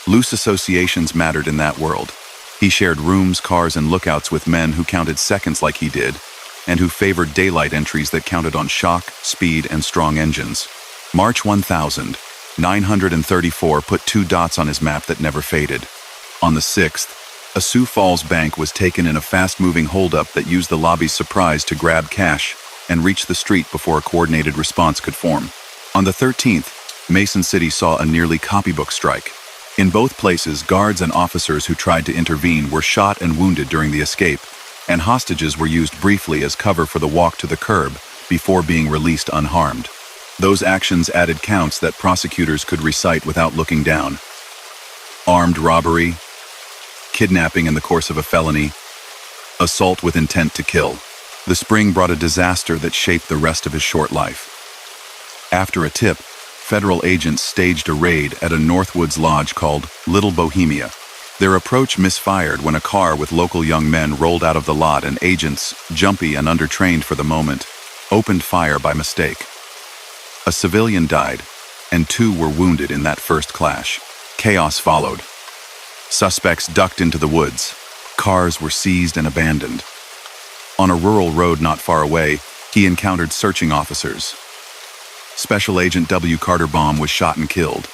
Loose associations mattered in that world. He shared rooms, cars, and lookouts with men who counted seconds like he did, and who favored daylight entries that counted on shock, speed, and strong engines. March 1934 put 2 dots on his map that never faded. On the 6th, a Sioux Falls bank was taken in a fast-moving holdup that used the lobby's surprise to grab cash and reach the street before a coordinated response could form. On the 13th, Mason City saw a nearly copybook strike. In both places, guards and officers who tried to intervene were shot and wounded during the escape, and hostages were used briefly as cover for the walk to the curb before being released unharmed. Those actions added counts that prosecutors could recite without looking down. Armed robbery, kidnapping in the course of a felony, assault with intent to kill. The spring brought a disaster that shaped the rest of his short life. After a tip, federal agents staged a raid at a Northwoods lodge called Little Bohemia. Their approach misfired when a car with local young men rolled out of the lot and agents, jumpy and undertrained for the moment, opened fire by mistake. A civilian died, and 2 were wounded in that first clash. Chaos followed. Suspects ducked into the woods. Cars were seized and abandoned. On a rural road not far away, he encountered searching officers. Special Agent W. Carter Baum was shot and killed.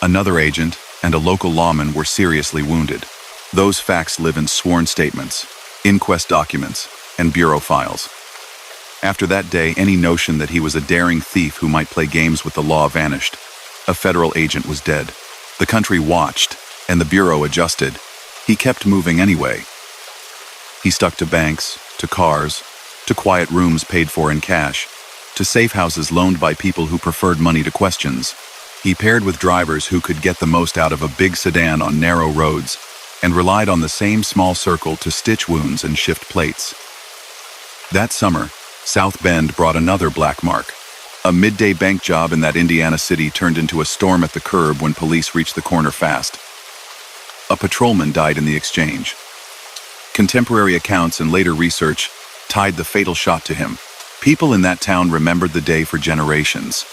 Another agent, and a local lawman were seriously wounded. Those facts live in sworn statements, inquest documents, and bureau files. After that day, any notion that he was a daring thief who might play games with the law vanished. A federal agent was dead. The country watched, and the bureau adjusted. He kept moving anyway. He stuck to banks, to cars, to quiet rooms paid for in cash, to safe houses loaned by people who preferred money to questions. He paired with drivers who could get the most out of a big sedan on narrow roads, and relied on the same small circle to stitch wounds and shift plates. That summer, South Bend brought another black mark. A midday bank job in that Indiana city turned into a storm at the curb when police reached the corner fast. A patrolman died in the exchange. Contemporary accounts and later research tied the fatal shot to him. People in that town remembered the day for generations.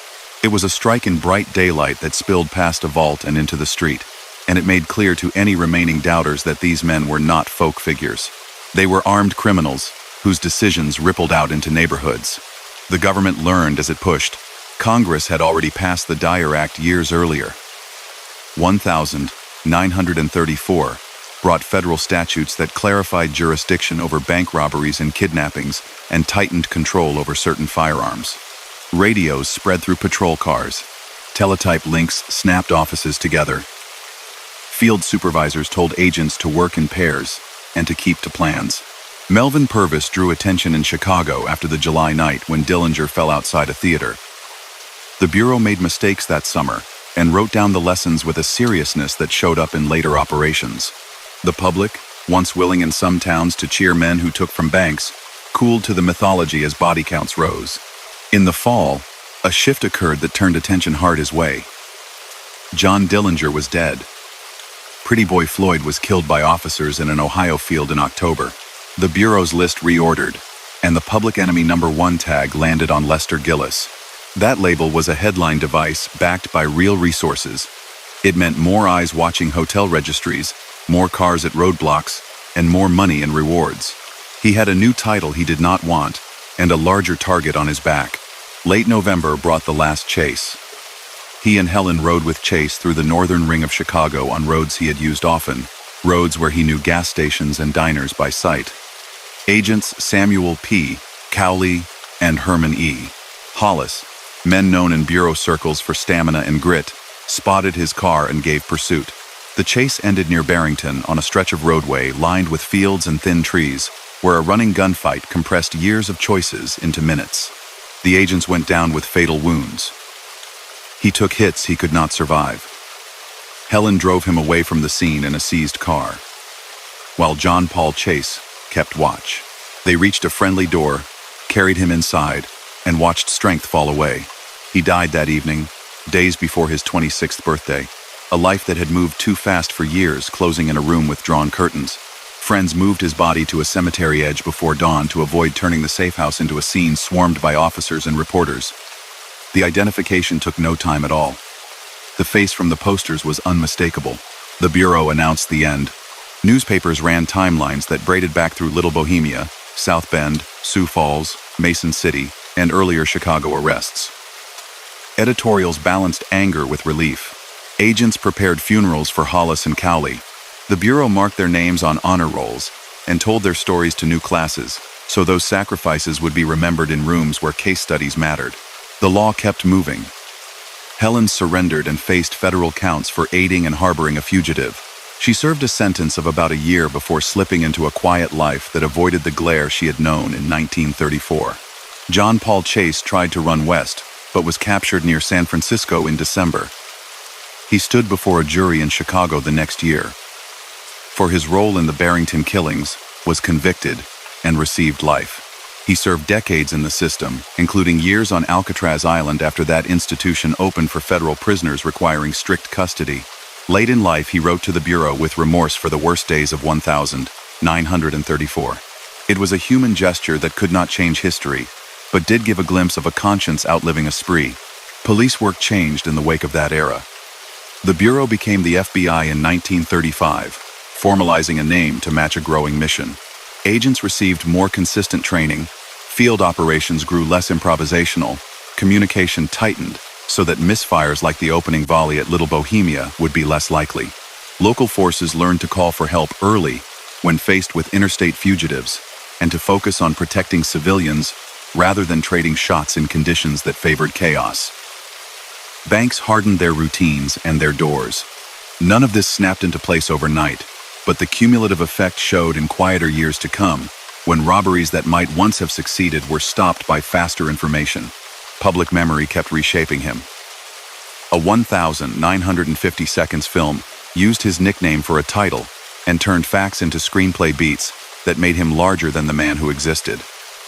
It was a strike in bright daylight that spilled past a vault and into the street, and it made clear to any remaining doubters that these men were not folk figures. They were armed criminals whose decisions rippled out into neighborhoods. The government learned as it pushed. Congress had already passed the Dyer Act years earlier. 1934 brought federal statutes that clarified jurisdiction over bank robberies and kidnappings and tightened control over certain firearms. Radios spread through patrol cars. Teletype links snapped offices together. Field supervisors told agents to work in pairs and to keep to plans. Melvin Purvis drew attention in Chicago after the July night when Dillinger fell outside a theater. The Bureau made mistakes that summer and wrote down the lessons with a seriousness that showed up in later operations. The public, once willing in some towns to cheer men who took from banks, cooled to the mythology as body counts rose. In the fall, a shift occurred that turned attention hard his way. John Dillinger was dead. Pretty Boy Floyd was killed by officers in an Ohio field in October. The Bureau's list reordered, and the public enemy #1 tag landed on Lester Gillis. That label was a headline device backed by real resources. It meant more eyes watching hotel registries, more cars at roadblocks, and more money in rewards. He had a new title he did not want, and a larger target on his back. Late November brought the last chase. He and Helen rode with Chase through the northern ring of Chicago on roads he had used often, roads where he knew gas stations and diners by sight. Agents Samuel P. Cowley and Herman E. Hollis, men known in bureau circles for stamina and grit, spotted his car and gave pursuit. The chase ended near Barrington on a stretch of roadway lined with fields and thin trees, where a running gunfight compressed years of choices into minutes. The agents went down with fatal wounds. He took hits he could not survive. Helen drove him away from the scene in a seized car, while John Paul Chase kept watch. They reached a friendly door, carried him inside, and watched strength fall away. He died that evening, days before his 26th birthday. A life that had moved too fast for years, closing in a room with drawn curtains. Friends moved his body to a cemetery edge before dawn to avoid turning the safe house into a scene swarmed by officers and reporters. The identification took no time at all. The face from the posters was unmistakable. The Bureau announced the end. Newspapers ran timelines that braided back through Little Bohemia, South Bend, Sioux Falls, Mason City, and earlier Chicago arrests. Editorials balanced anger with relief. Agents prepared funerals for Hollis and Cowley. The Bureau marked their names on honor rolls and told their stories to new classes, so those sacrifices would be remembered in rooms where case studies mattered. The law kept moving. Helen surrendered and faced federal counts for aiding and harboring a fugitive. She served a sentence of about a year before slipping into a quiet life that avoided the glare she had known in 1934. John Paul Chase tried to run west, but was captured near San Francisco in December. He stood before a jury in Chicago the next year. For his role in the Barrington killings, was convicted and received life. He served decades in the system, including years on Alcatraz Island after that institution opened for federal prisoners requiring strict custody. Late in life, he wrote to the Bureau with remorse for the worst days of 1934. It was a human gesture that could not change history, but did give a glimpse of a conscience outliving a spree. Police work changed in the wake of that era. The Bureau became the FBI in 1935, formalizing a name to match a growing mission. Agents received more consistent training, field operations grew less improvisational, communication tightened, so that misfires like the opening volley at Little Bohemia would be less likely. Local forces learned to call for help early when faced with interstate fugitives, and to focus on protecting civilians rather than trading shots in conditions that favored chaos. Banks hardened their routines and their doors. None of this snapped into place overnight, but the cumulative effect showed in quieter years to come, when robberies that might once have succeeded were stopped by faster information. Public memory kept reshaping him. A 1,950 seconds film used his nickname for a title and turned facts into screenplay beats that made him larger than the man who existed.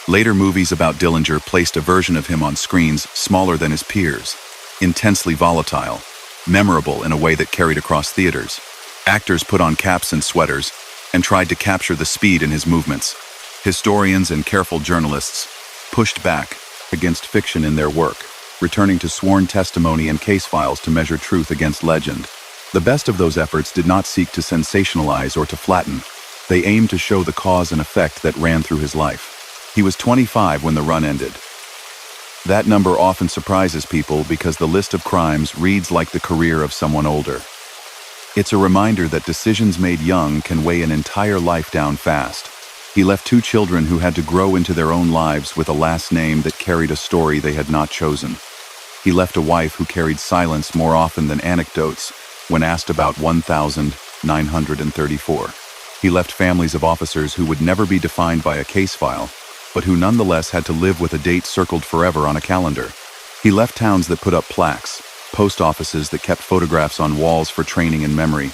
Later movies about Dillinger placed a version of him on screens smaller than his peers, intensely volatile, memorable in a way that carried across theaters. Actors put on caps and sweaters and tried to capture the speed in his movements. Historians and careful journalists pushed back against fiction in their work, returning to sworn testimony and case files to measure truth against legend. The best of those efforts did not seek to sensationalize or to flatten. They aimed to show the cause and effect that ran through his life. He was 25 when the run ended. That number often surprises people because the list of crimes reads like the career of someone older. It's a reminder that decisions made young can weigh an entire life down fast. He left 2 children who had to grow into their own lives with a last name that carried a story they had not chosen. He left a wife who carried silence more often than anecdotes when asked about 1,934. He left families of officers who would never be defined by a case file, but who nonetheless had to live with a date circled forever on a calendar. He left towns that put up plaques, post offices that kept photographs on walls for training and memory,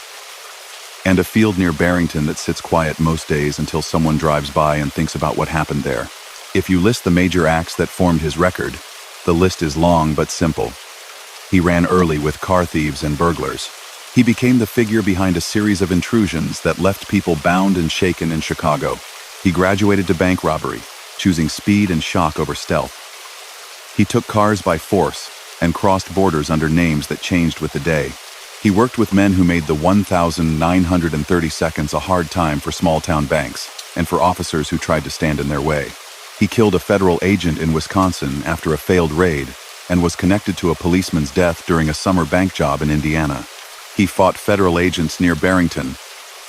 and a field near Barrington that sits quiet most days until someone drives by and thinks about what happened there. If you list the major acts that formed his record, the list is long but simple. He ran early with car thieves and burglars. He became the figure behind a series of intrusions that left people bound and shaken in Chicago. He graduated to bank robbery, choosing speed and shock over stealth. He took cars by force and crossed borders under names that changed with the day. He worked with men who made the 1,930 seconds a hard time for small-town banks and for officers who tried to stand in their way. He killed a federal agent in Wisconsin after a failed raid and was connected to a policeman's death during a summer bank job in Indiana. He fought federal agents near Barrington.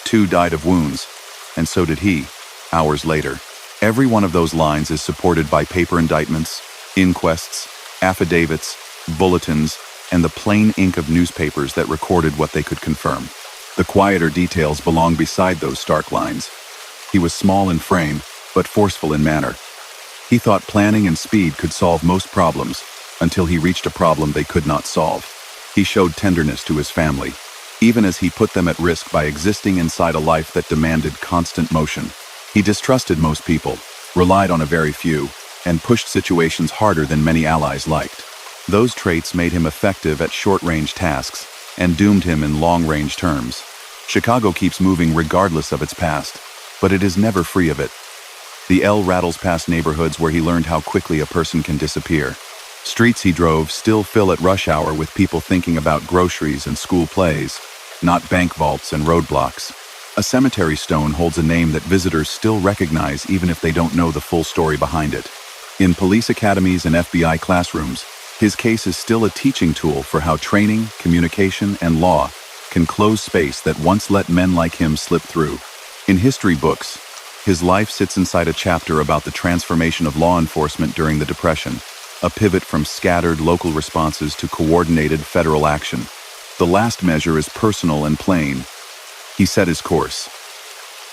2 died of wounds, and so did he, hours later. Every one of those lines is supported by paper indictments, inquests, affidavits, bulletins, and the plain ink of newspapers that recorded what they could confirm. The quieter details belong beside those stark lines. He was small in frame, but forceful in manner. He thought planning and speed could solve most problems, until he reached a problem they could not solve. He showed tenderness to his family, even as he put them at risk by existing inside a life that demanded constant motion. He distrusted most people, relied on a very few, and pushed situations harder than many allies liked. Those traits made him effective at short-range tasks and doomed him in long-range terms. Chicago keeps moving regardless of its past, but it is never free of it. The L rattles past neighborhoods where he learned how quickly a person can disappear. Streets he drove still fill at rush hour with people thinking about groceries and school plays, not bank vaults and roadblocks. A cemetery stone holds a name that visitors still recognize even if they don't know the full story behind it. In police academies and FBI classrooms, his case is still a teaching tool for how training, communication, and law can close space that once let men like him slip through. In history books, his life sits inside a chapter about the transformation of law enforcement during the Depression, a pivot from scattered local responses to coordinated federal action. The last measure is personal and plain. He set his course.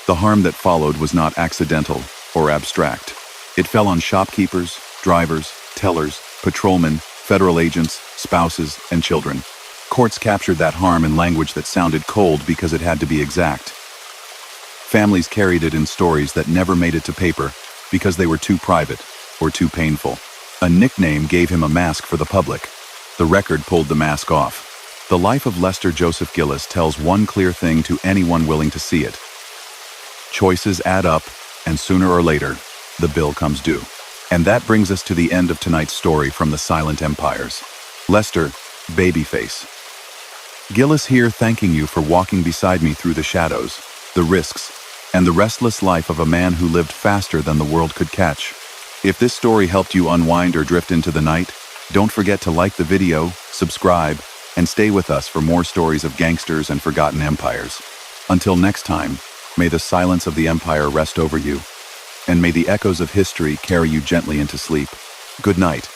The harm that followed was not accidental or abstract. It fell on shopkeepers, drivers, tellers, patrolmen, federal agents, spouses, and children. Courts captured that harm in language that sounded cold because it had to be exact. Families carried it in stories that never made it to paper because they were too private or too painful. A nickname gave him a mask for the public. The record pulled the mask off. The life of Lester Joseph Gillis tells one clear thing to anyone willing to see it. Choices add up, and sooner or later, the bill comes due. And that brings us to the end of tonight's story from the Silent Empires. Lester, Babyface. Gillis here thanking you for walking beside me through the shadows, the risks, and the restless life of a man who lived faster than the world could catch. If this story helped you unwind or drift into the night, Don't forget to like the video, subscribe, and stay with us for more stories of gangsters and forgotten empires. Until next time, may the silence of the empire rest over you, and may the echoes of history carry you gently into sleep. Good night.